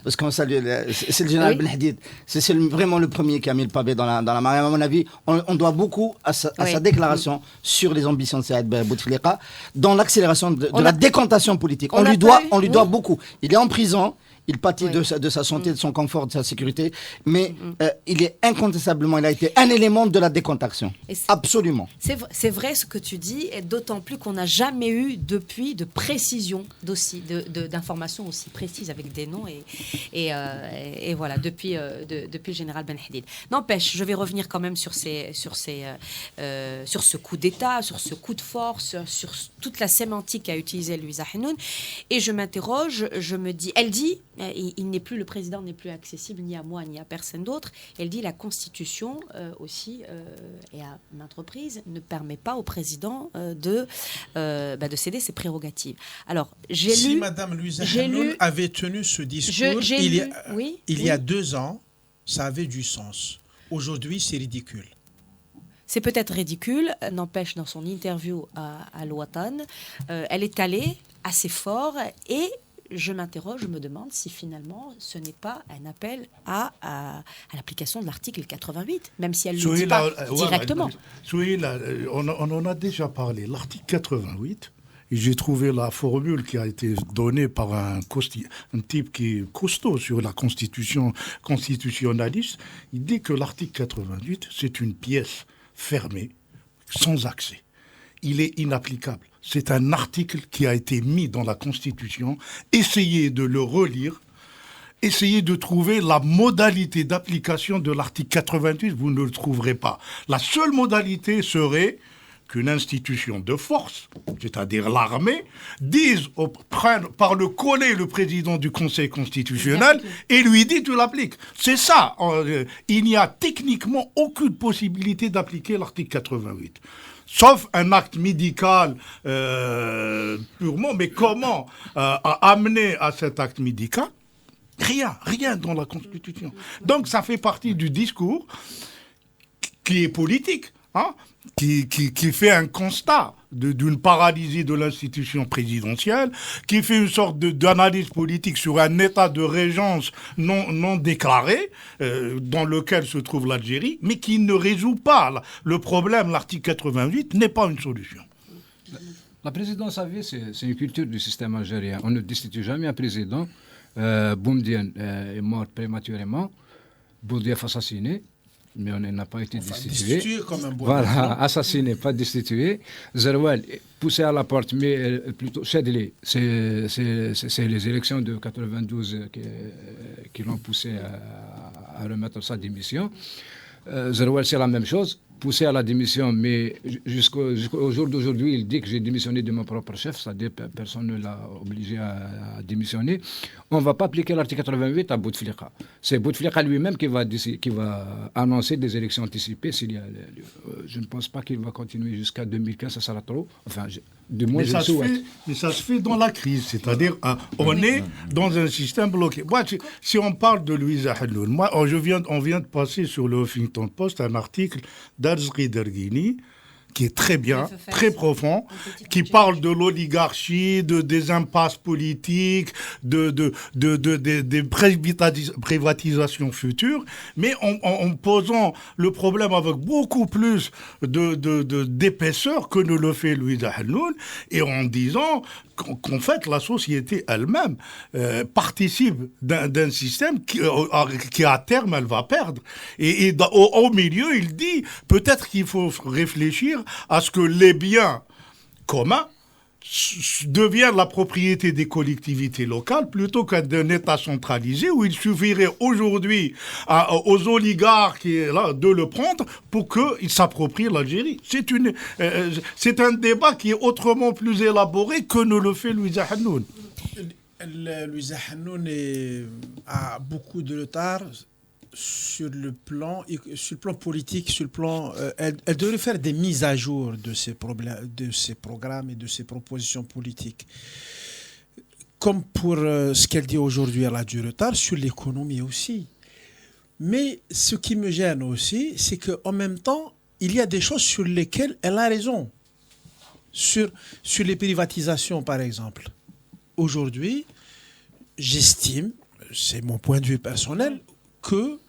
Parce qu'on salue, c'est le général Ben Hadid. C'est vraiment le premier qui a mis le pavé dans la marée. À mon avis, on doit beaucoup à sa déclaration sur les ambitions de Saïd Bouteflika, dans l'accélération de la décantation politique. On lui doit beaucoup. Il est en prison. Il pâtit de sa santé, de son confort, de sa sécurité. Mais il est incontestablement, il a été un élément de la décontaction. Absolument. C'est vrai ce que tu dis, et d'autant plus qu'on n'a jamais eu depuis de précision d'informations aussi précises avec des noms et voilà, depuis le général Ben Hadid. N'empêche, je vais revenir quand même sur ce coup d'État, sur ce coup de force, sur toute la sémantique qu'a utilisée Louisa Hanoun. Et je m'interroge, je me dis, elle dit... le président n'est plus accessible ni à moi ni à personne d'autre. Elle dit la Constitution aussi, et à maintes reprises, ne permet pas au président de céder ses prérogatives. Alors, si Madame Louisa Hanoun avait tenu ce discours il y a 2 ans, ça avait du sens. Aujourd'hui, c'est ridicule. C'est peut-être ridicule, n'empêche, dans son interview à l'Ouatan, elle est allée assez fort et je m'interroge, je me demande si finalement ce n'est pas un appel à l'application de l'article 88, même si elle ne le dit pas directement. On en a déjà parlé. L'article 88, et j'ai trouvé la formule qui a été donnée par un type qui est costaud sur la constitution constitutionnaliste. Il dit que l'article 88, c'est une pièce fermée, sans accès. Il est inapplicable. C'est un article qui a été mis dans la Constitution. Essayez de le relire. Essayez de trouver la modalité d'application de l'article 88. Vous ne le trouverez pas. La seule modalité serait qu'une institution de force, c'est-à-dire l'armée, prenne par le collet le président du Conseil constitutionnel et lui dit tu l'appliques. C'est ça. Il n'y a techniquement aucune possibilité d'appliquer l'article 88. Sauf un acte médical purement. Mais comment amener à cet acte médical ? Rien dans la Constitution. Donc ça fait partie du discours qui est politique, qui fait un constat d'une paralysie de l'institution présidentielle, qui fait une sorte d'analyse politique sur un état de régence non déclaré, dans lequel se trouve l'Algérie, mais qui ne résout pas le problème. L'article 88 n'est pas une solution. La présidence à vie, c'est une culture du système algérien. On ne destitue jamais un président. Boumediene est mort prématurément. Boudiaf assassiné. Mais on n'a pas été destitué. Voilà, assassiné, pas destitué. Zeroual, poussé à la porte, mais plutôt Chadli, c'est les élections de 92 qui l'ont poussé à remettre sa démission. Zeroual, c'est la même chose. Poussé à la démission, mais jusqu'au jour d'aujourd'hui, il dit que j'ai démissionné de mon propre chef, c'est-à-dire personne ne l'a obligé à démissionner. On ne va pas appliquer l'article 88 à Bouteflika. C'est Bouteflika lui-même qui va annoncer des élections anticipées. Je ne pense pas qu'il va continuer jusqu'à 2015, ça sera trop. Enfin, du moins, je le souhaite. Mais ça se fait dans la crise, c'est-à-dire on est dans un système bloqué. Moi, si on parle de Louisa Hannoun, on vient de passer sur le Huffington Post un article d'Arzri Derghini, qui est très bien, très profond, qui parle de l'oligarchie, des impasses politiques, des privatisations futures, mais en posant le problème avec beaucoup plus d'épaisseur que ne le fait Louisa Hannoun, et en disant qu'en fait la société elle-même participe d'un système qui à terme elle va perdre. Et au milieu, il dit peut-être qu'il faut réfléchir à ce que les biens communs deviennent la propriété des collectivités locales plutôt qu'à d'un État centralisé où il suffirait aujourd'hui aux oligarques de le prendre pour qu'ils s'approprient l'Algérie. C'est un débat qui est autrement plus élaboré que ne le fait Louisa Hannoun. Louisa Hannoun a beaucoup de retard sur le plan politique, elle devrait faire des mises à jour de ces programmes et de ces propositions politiques. Comme pour ce qu'elle dit aujourd'hui, elle a du retard sur l'économie aussi. Mais ce qui me gêne aussi, c'est qu'en même temps, il y a des choses sur lesquelles elle a raison. Sur les privatisations, par exemple. Aujourd'hui, j'estime, c'est mon point de vue personnel, que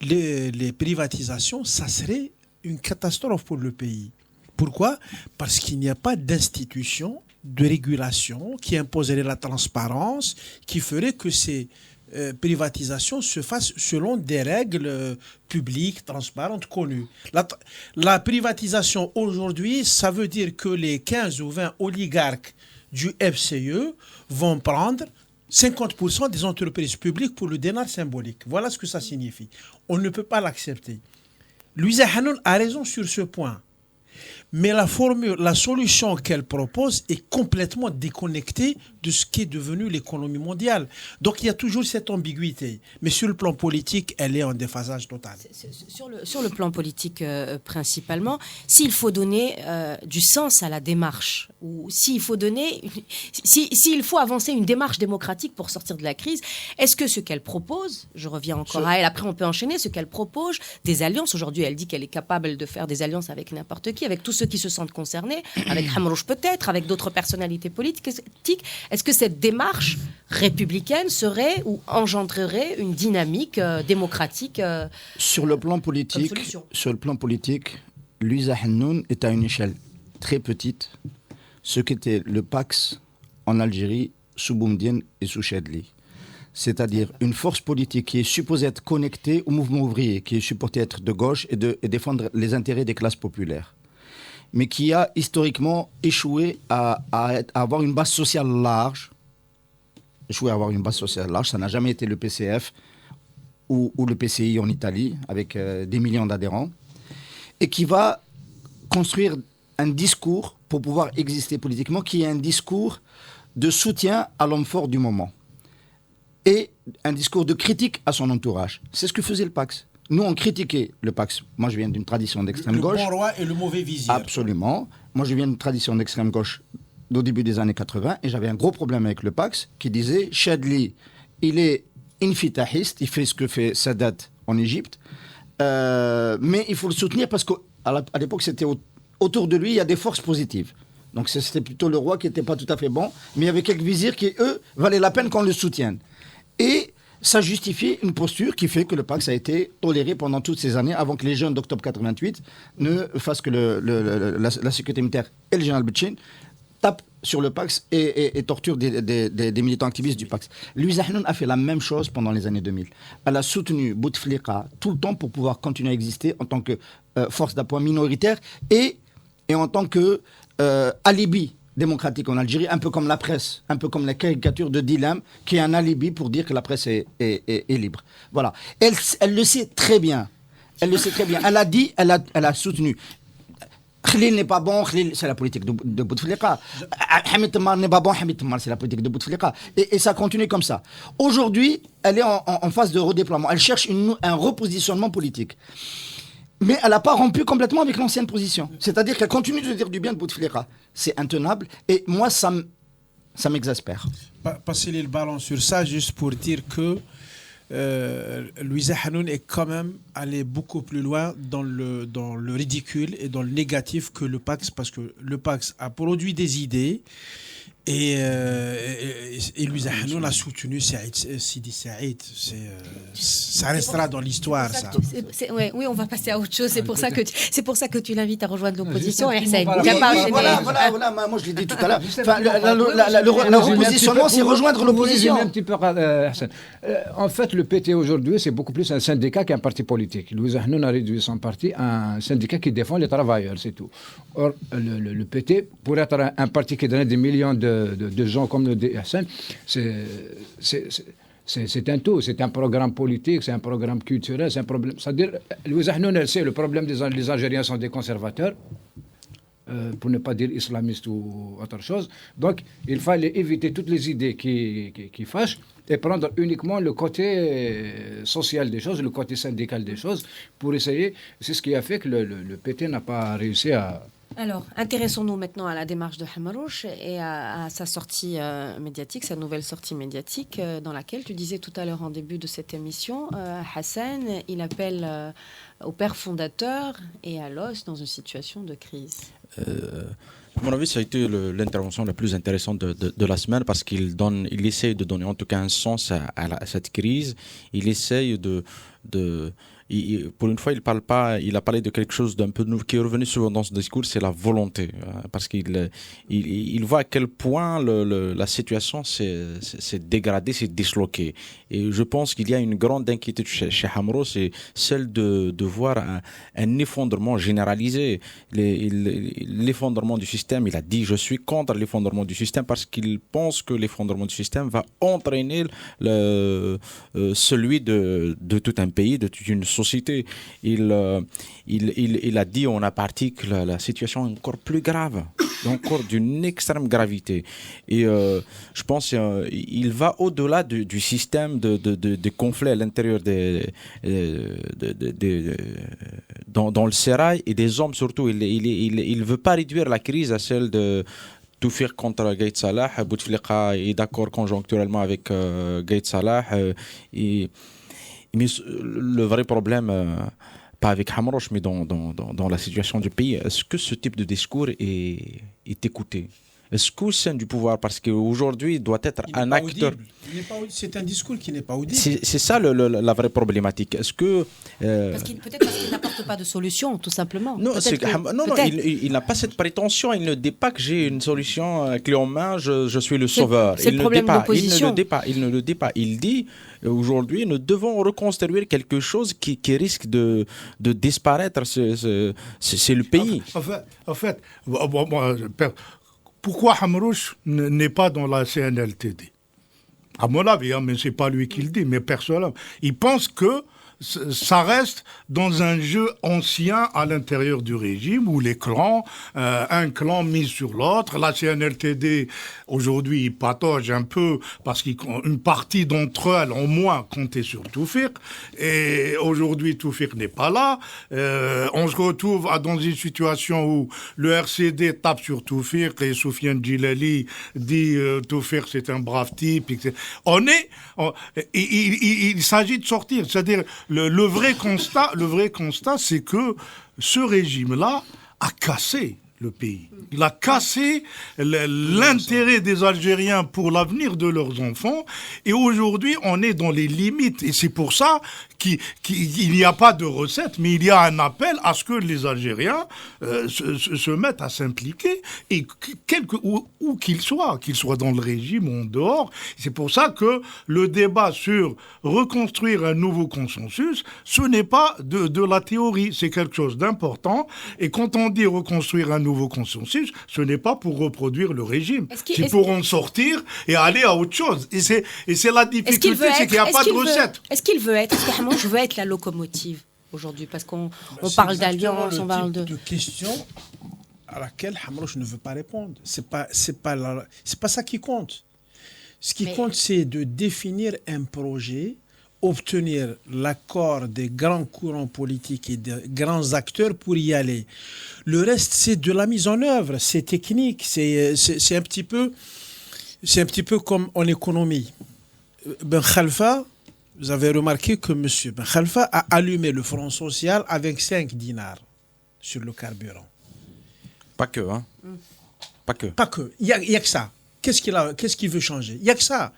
les privatisations, ça serait une catastrophe pour le pays. Pourquoi ? Parce qu'il n'y a pas d'institution de régulation qui imposerait la transparence, qui ferait que ces privatisations se fassent selon des règles publiques, transparentes, connues. La privatisation aujourd'hui, ça veut dire que les 15 ou 20 oligarques du FCE vont prendre 50% des entreprises publiques pour le dinar symbolique. Voilà ce que ça signifie. On ne peut pas l'accepter. Louisa Hannoun a raison sur ce point. Mais la solution qu'elle propose est complètement déconnectée de ce qui est devenu l'économie mondiale. Donc il y a toujours cette ambiguïté. Mais sur le plan politique, elle est en déphasage total. Sur le plan politique principalement, s'il faut donner du sens à la démarche, ou s'il faut avancer une démarche démocratique pour sortir de la crise, est-ce que ce qu'elle propose, je reviens encore à elle, après on peut enchaîner, ce qu'elle propose, des alliances, aujourd'hui elle dit qu'elle est capable de faire des alliances avec n'importe qui, avec tous ceux ceux qui se sentent concernés, avec Hamrouche peut-être, avec d'autres personnalités politiques. Est-ce que cette démarche républicaine serait ou engendrerait une dynamique démocratique Sur le plan politique, Louisa Hannoun est à une échelle très petite ce qu'était le Pax en Algérie sous Boumedienne et sous Chadli. C'est-à-dire une force politique qui est supposée être connectée au mouvement ouvrier, qui est supposée être de gauche et défendre les intérêts des classes populaires, mais qui a historiquement échoué à avoir une base sociale large. Ça n'a jamais été le PCF ou le PCI en Italie, avec des millions d'adhérents, et qui va construire un discours pour pouvoir exister politiquement, qui est un discours de soutien à l'homme fort du moment et un discours de critique à son entourage. C'est ce que faisait le Pax. Nous, on critiquait le Pax. Moi, je viens d'une tradition d'extrême gauche. Le bon roi et le mauvais vizir. Absolument. Moi, je viens d'une tradition d'extrême gauche au début des années 80 et j'avais un gros problème avec le Pax qui disait Chadli, il est infitahiste, il fait ce que fait Sadat en Égypte, mais il faut le soutenir parce qu'à l'époque, c'était autour de lui, il y a des forces positives. Donc c'était plutôt le roi qui n'était pas tout à fait bon, mais il y avait quelques vizirs qui, eux, valaient la peine qu'on le soutienne. Et ça justifiait une posture qui fait que le Pax a été toléré pendant toutes ces années, avant que les jeunes d'octobre 88 ne fassent que la sécurité militaire et le général Betchin tapent sur le Pax et torturent des militants activistes du Pax. Louisa Hannoun a fait la même chose pendant les années 2000. Elle a soutenu Bouteflika tout le temps pour pouvoir continuer à exister en tant que force d'appoint minoritaire et en tant que alibi démocratique en Algérie, un peu comme la presse, un peu comme la caricature de Dilem, qui est un alibi pour dire que la presse est libre. Voilà. Elle le sait très bien. Elle le sait très bien. Elle a dit, elle a soutenu. Khalil n'est pas bon, c'est la politique de Bouteflika. Hamid Tammar n'est pas bon, Hamid Tammar, c'est la politique de Bouteflika. Et ça continue comme ça. Aujourd'hui, elle est en phase de redéploiement. Elle cherche un repositionnement politique. Mais elle n'a pas rompu complètement avec l'ancienne position. C'est-à-dire qu'elle continue de dire du bien de Bouteflika. C'est intenable. Et moi, ça m'exaspère. Passer le ballon sur ça, juste pour dire que Louisa Hannoun est quand même allée beaucoup plus loin dans le ridicule et dans le négatif que le Pax, parce que le Pax a produit des idées. Et Louisa Hannoun a soutenu Sidi Saïd. Ça restera dans l'histoire, ça. Oui, on va passer à autre chose. C'est pour ça que tu l'invites à rejoindre l'opposition. Voilà, moi je l'ai dit tout à l'heure. Le repositionnement, c'est rejoindre l'opposition. Un petit peu, en fait, le PT aujourd'hui, c'est beaucoup plus un syndicat qu'un parti politique. Louisa Hannoun a réduit son parti à un syndicat qui défend les travailleurs, c'est tout. Or, le PT, pour être un parti qui donnait des millions de gens comme le DSN, c'est un tout, c'est un programme politique, c'est un programme culturel, c'est un problème. C'est-à-dire, Louisa Hannoun, elle sait, le problème les Algériens sont des conservateurs, pour ne pas dire islamistes ou autre chose. Donc, il fallait éviter toutes les idées qui fâchent et prendre uniquement le côté social des choses, le côté syndical des choses, pour essayer. C'est ce qui a fait que le PT n'a pas réussi à... Alors, intéressons-nous maintenant à la démarche de Hamrouche et à sa sortie médiatique, sa nouvelle sortie médiatique, dans laquelle tu disais tout à l'heure en début de cette émission, Hassan, il appelle au père fondateur et à l'os dans une situation de crise. À mon avis, ça a été l'intervention la plus intéressante de la semaine parce qu'il essaye de donner en tout cas un sens à cette crise. Il essaye pour une fois, il a parlé de quelque chose d'un peu nouveau qui est revenu souvent dans ce discours, c'est la volonté. Parce qu'il voit à quel point la situation s'est dégradée, s'est disloquée. Et je pense qu'il y a une grande inquiétude chez Hamrouche, c'est celle de voir un effondrement généralisé. L'effondrement du système, il a dit « je suis contre l'effondrement du système » parce qu'il pense que l'effondrement du système va entraîner celui de tout un pays, de toute une société. Il a dit en aparté que la situation est encore plus grave, encore d'une extrême gravité. Et je pense qu'il va au-delà du système de conflits à l'intérieur dans le sérail et des hommes surtout. Il ne veut pas réduire la crise à celle de Toufik contre Gaït Salah. Bouteflika est d'accord conjoncturellement avec Gaït Salah. Mais le vrai problème pas avec Hamrouche, mais dans la situation du pays, est-ce que ce type de discours est écouté? Est-ce qu'au sein du pouvoir, parce qu'aujourd'hui, il doit être un acteur... C'est un discours qui n'est pas audible. C'est ça la vraie problématique. Est-ce que... Peut-être parce qu'il n'apporte pas de solution, tout simplement. Non, il n'a pas cette prétention. Il ne dit pas que j'ai une solution clé en main, je suis le sauveur. C'est le problème de l'opposition. Il ne le dit pas. Il dit, aujourd'hui, nous devons reconstruire quelque chose qui risque de disparaître. C'est le pays. En fait, pourquoi Hamrouche n'est pas dans la CNLTD? À mon avis, mais c'est pas lui qui le dit, mais personnellement, il pense que ça reste dans un jeu ancien à l'intérieur du régime où les clans, un clan mis sur l'autre. La CNLTD, aujourd'hui, il patauge un peu parce qu'une partie d'entre elles, au moins, comptait sur Toufik. Et aujourd'hui, Toufik n'est pas là. On se retrouve dans une situation où le RCD tape sur Toufik et Soufiane Djilali dit Toufik, c'est un brave type. Il s'agit de sortir. C'est-à-dire, le vrai constat, c'est que ce régime-là a cassé le pays. Il a cassé l'intérêt des Algériens pour l'avenir de leurs enfants. Et aujourd'hui, on est dans les limites. Et c'est pour ça qu'il n'y a pas de recette, mais il y a un appel à ce que les Algériens se mettent à s'impliquer, et où qu'ils soient dans le régime ou en dehors. C'est pour ça que le débat sur reconstruire un nouveau consensus, ce n'est pas de la théorie, c'est quelque chose d'important. Et quand on dit reconstruire un nouveau consensus, ce n'est pas pour reproduire le régime. C'est pour en sortir et aller à autre chose. Et c'est la difficulté, c'est qu'il n'y a pas de recette. Est-ce qu'il veut être, je veux être la locomotive aujourd'hui, parce qu'on parle d'alliance, on parle de question à laquelle Hamrouche ne veut pas répondre. C'est pas ça qui compte. Ce qui compte, c'est de définir un projet, obtenir l'accord des grands courants politiques et des grands acteurs pour y aller. Le reste, c'est de la mise en œuvre, c'est technique, c'est un petit peu comme en économie. Ben Khalfa, vous avez remarqué que M. Ben Khalfa a allumé le Front social avec 5 dinars sur le carburant. Pas que, hein. Pas que. Il y a que ça. Qu'est-ce qu'il veut changer? Il y a que ça.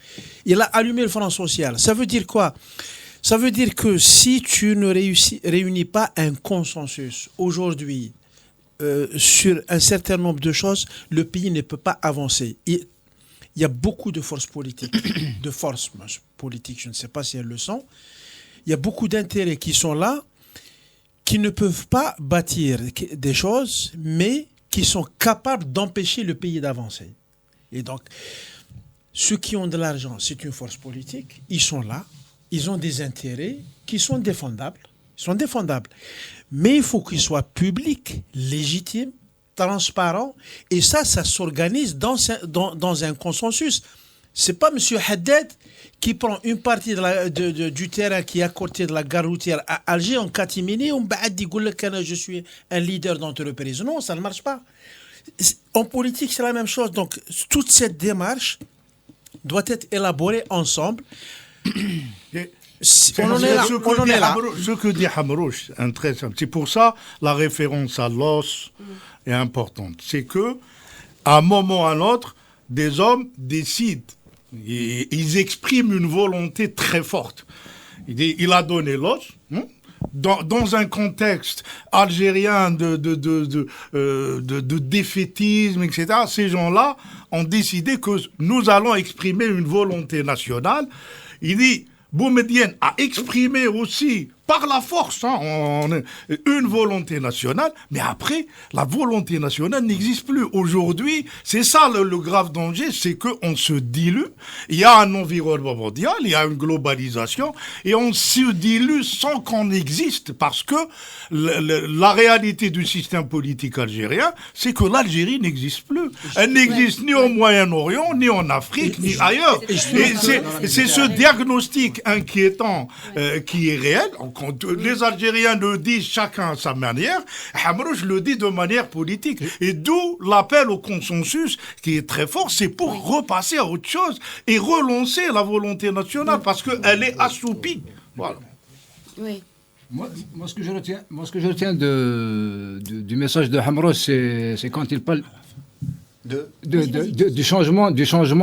Il a allumé le Front social. Ça veut dire quoi? Ça veut dire que si tu ne réunis pas un consensus aujourd'hui sur un certain nombre de choses, le pays ne peut pas avancer. Il y a beaucoup de forces politiques, je ne sais pas si elles le sont. Il y a beaucoup d'intérêts qui sont là, qui ne peuvent pas bâtir des choses, mais qui sont capables d'empêcher le pays d'avancer. Et donc, ceux qui ont de l'argent, c'est une force politique, ils sont là, ils ont des intérêts qui sont défendables. Mais il faut qu'ils soient publics, légitimes, transparents, et ça s'organise dans un consensus. C'est pas M. Haddad qui prend une partie du terrain qui est à côté de la gare routière à Alger en catimini, on dit que je suis un leader d'entreprise. Non, ça ne marche pas. En politique, c'est la même chose. Donc, toute cette démarche doit être élaborée ensemble. On en est là. Ce que dit Hamrouche, c'est pour ça la référence à l'os est importante. C'est que, à un moment ou à un autre, des hommes décident. Ils expriment une volonté très forte. Il a donné l'os. Dans un contexte algérien de défaitisme, etc., ces gens-là ont décidé que nous allons exprimer une volonté nationale. Il dit, Boumedienne a exprimé aussi par la force une volonté nationale, mais après, la volonté nationale n'existe plus. Aujourd'hui, c'est ça le grave danger, c'est qu'on se dilue, il y a un environnement mondial, il y a une globalisation, et on se dilue sans qu'on existe, parce que la réalité du système politique algérien, c'est que l'Algérie n'existe plus. Elle n'existe ni au Moyen-Orient, ni en Afrique, ni ailleurs. Et c'est ce diagnostic inquiétant qui est réel. Quand les Algériens le disent chacun à sa manière, Hamrouche le dit de manière politique. Et d'où l'appel au consensus qui est très fort, c'est pour repasser à autre chose et relancer la volonté nationale parce qu'elle est assoupie. Voilà. Oui. Moi, ce que je retiens du message de Hamros, c'est quand il parle du changement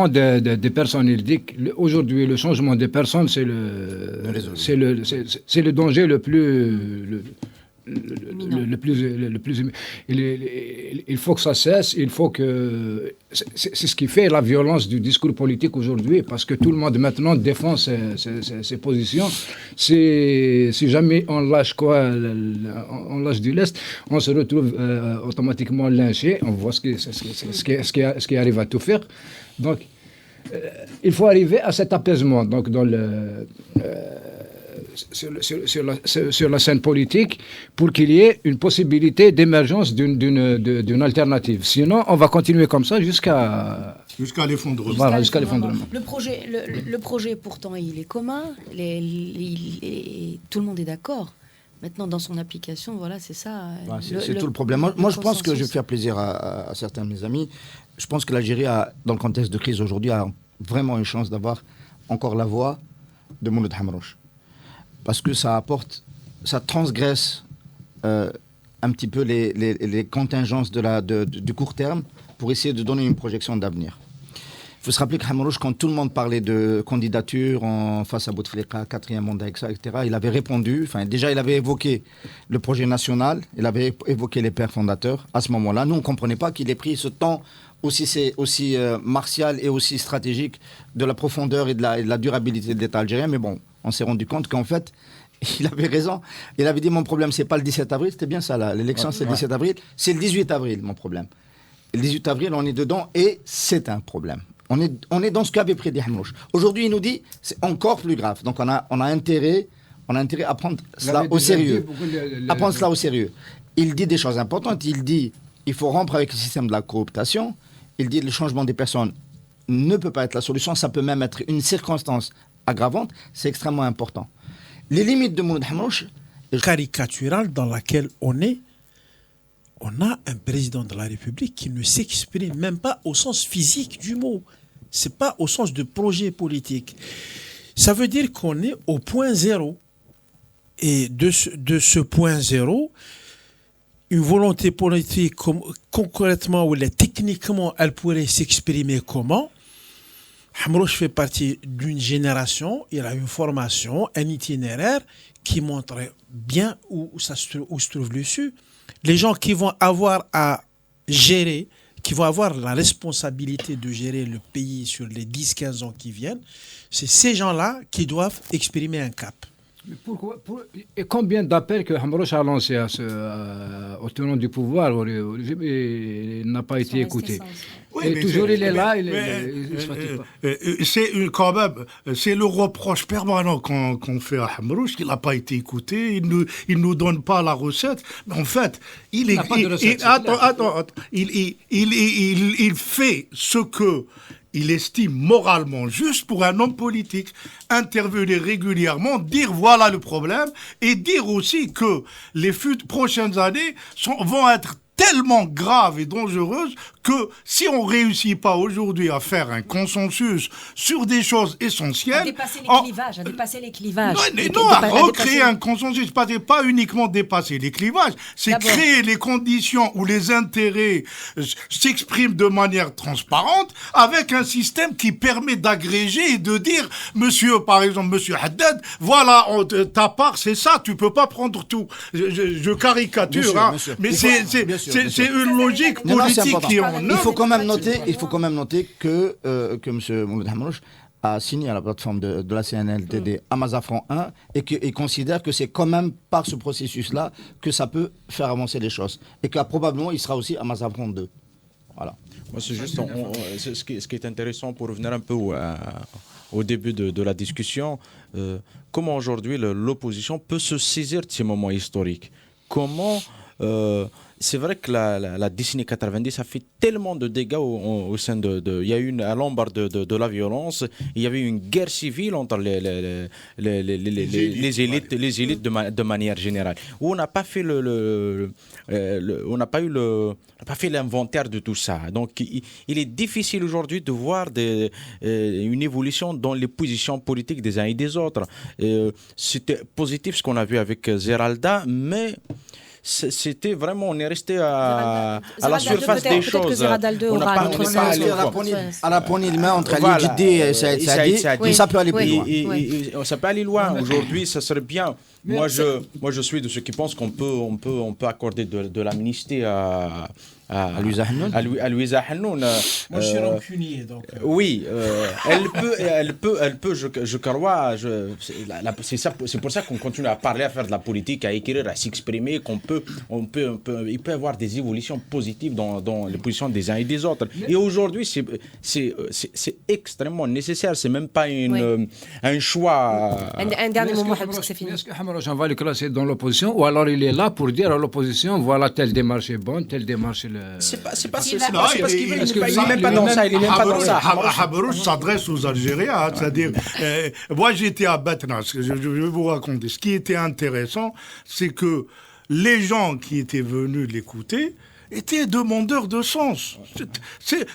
des personnes. Il dit qu'aujourd'hui, le changement des personnes, c'est le danger le plus. Le plus il faut que ça cesse, il faut que c'est ce qui fait la violence du discours politique aujourd'hui, parce que tout le monde maintenant défend ses positions. Si jamais on lâche on lâche du lest, on se retrouve automatiquement lynché. On voit ce qui arrive à tout faire. Donc il faut arriver à cet apaisement, donc dans sur la scène politique, pour qu'il y ait une possibilité d'émergence d'une alternative. Sinon, on va continuer comme ça jusqu'à l'effondrement. Voilà, jusqu'à l'effondrement. Le projet, pourtant, il est commun. Tout le monde est d'accord. Maintenant, dans son application, voilà, c'est ça. C'est tout le problème. Moi, je pense que je vais faire plaisir à certains de mes amis. Je pense que l'Algérie, dans le contexte de crise aujourd'hui, a vraiment une chance d'avoir encore la voix de Mouloud Hamrouche. Parce que ça transgresse un petit peu les contingences du court terme pour essayer de donner une projection d'avenir. Il faut se rappeler que Hamrouche, quand tout le monde parlait de candidature face à Bouteflika, 4e mandat, etc., il avait répondu, déjà il avait évoqué le projet national, il avait évoqué les pères fondateurs. À ce moment-là, nous on ne comprenait pas qu'il ait pris ce temps aussi martial et aussi stratégique de la profondeur et de la durabilité de l'État algérien, mais bon, on s'est rendu compte qu'en fait, il avait raison. Il avait dit, mon problème, c'est pas le 17 avril, c'était bien ça, l'élection, c'est le 17 avril, c'est le 18 avril, mon problème. Le 18 avril, on est dedans et c'est un problème. On est dans ce qu'avait prédit Hamrouche. Aujourd'hui, il nous dit, c'est encore plus grave. Donc, on a intérêt à prendre cela au sérieux. Il dit des choses importantes. Il dit, il faut rompre avec le système de la cooptation. Il dit, le changement des personnes ne peut pas être la solution. Ça peut même être une circonstance aggravante. C'est extrêmement important. Les limites de Mouloud Hamrouche, caricaturale dans laquelle on est, on a un président de la République qui ne s'exprime même pas au sens physique du mot. C'est pas au sens de projet politique. Ça veut dire qu'on est au point zéro. Et de ce point zéro, une volonté politique concrètement ou techniquement, elle pourrait s'exprimer comment? Hamrouche fait partie d'une génération, il a une formation, un itinéraire qui montre bien où se trouve l'issue. Les gens qui vont avoir à gérer, qui vont avoir la responsabilité de gérer le pays sur les 10-15 ans qui viennent, c'est ces gens-là qui doivent exprimer un cap. Mais et combien d'appels que Hamrouche a lancés au tenant du pouvoir il n'a pas été écouté. Oui, et toujours il est là, il ne se fatigue pas. C'est le reproche permanent qu'on fait à Hamrouche, qu'il n'a pas été écouté, il nous donne pas la recette. Mais en fait, il fait ce que il estime moralement juste pour un homme politique, intervenir régulièrement, dire voilà le problème, et dire aussi que les prochaines années vont être tellement graves et dangereuses que si on réussit pas aujourd'hui à faire un consensus sur des choses essentielles... À dépasser les clivages. À recréer un consensus, pas uniquement dépasser les clivages, c'est créer les conditions où les intérêts s'expriment de manière transparente avec un système qui permet d'agréger et de dire, par exemple, monsieur Haddad, voilà, ta part, c'est ça, tu peux pas prendre tout. Je caricature, mais c'est une logique politique qui est en œuvre. Il faut quand même noter que M. Mouloud Hamrouche a signé à la plateforme de la CNLTD à Mazafran 1 et qu'il considère que c'est quand même par ce processus-là que ça peut faire avancer les choses. Et que probablement il sera aussi à Mazafran 2. Voilà. Moi, c'est juste ce qui est intéressant pour revenir un peu au début de la discussion. Comment aujourd'hui l'opposition peut se saisir de ces moments historiques? Comment c'est vrai que la décennie 90 a fait tellement de dégâts au sein il y a eu à l'ombre de la violence, il y avait eu une guerre civile entre les élites de manière générale, où on n'a pas fait on n'a pas fait l'inventaire de tout ça. Donc il est difficile aujourd'hui de voir une évolution dans les positions politiques des uns et des autres. C'était positif ce qu'on a vu avec Zeralda, mais c'était vraiment, on est resté à la surface des choses. On n'a pas allé à la poignée de main entre Ali Djiddi et Saïd Saadi, ça peut aller plus loin. Ça peut aller loin. Aujourd'hui, ça serait bien. Moi, je suis de ceux qui pensent qu'on peut accorder de l'amnistie à Louisa Hannoun. Moi, je suis rancunier, donc. Oui, elle peut, je crois, c'est pour ça qu'on continue à parler, à faire de la politique, à écrire, à s'exprimer, il peut y avoir des évolutions positives dans les positions des uns et des autres. Et aujourd'hui, c'est extrêmement nécessaire, c'est même pas un choix. Un dernier moment, parce que c'est fini. Est-ce que Hamaroche va le classer dans l'opposition, ou alors il est là pour dire à l'opposition, voilà, telle démarche est bonne, telle démarche est... C'est pas ce qu'il veut. Il n'est même pas dans ça. Il n'est même pas dans ça. Habarouche s'adresse aux Algériens. C'est-à-dire, moi j'étais à Batnas. Je vais vous raconter. Ce qui était intéressant, c'est que les gens qui étaient venus l'écouter étaient demandeurs de sens.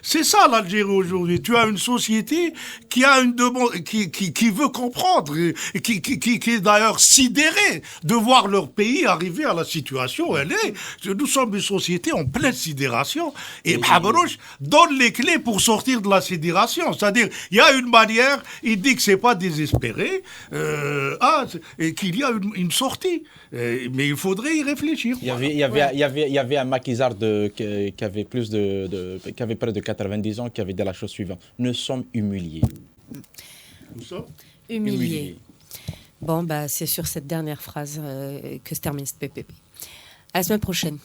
C'est ça l'Algérie aujourd'hui. Tu as une société qui a une demande, qui veut comprendre, et qui est d'ailleurs sidérée de voir leur pays arriver à la situation où elle est. Nous sommes une société en pleine sidération. Et Habarouche donne les clés pour sortir de la sidération. C'est-à-dire, il y a une manière, il dit que c'est pas désespéré, et qu'il y a une sortie. Mais il faudrait y réfléchir. Il y avait un maquisard qui avait qui avait près de 90 ans, qui avait dit la chose suivante: nous sommes humiliés. Nous sommes humiliés. Bon, c'est sur cette dernière phrase que se termine ce PPP. À la semaine prochaine.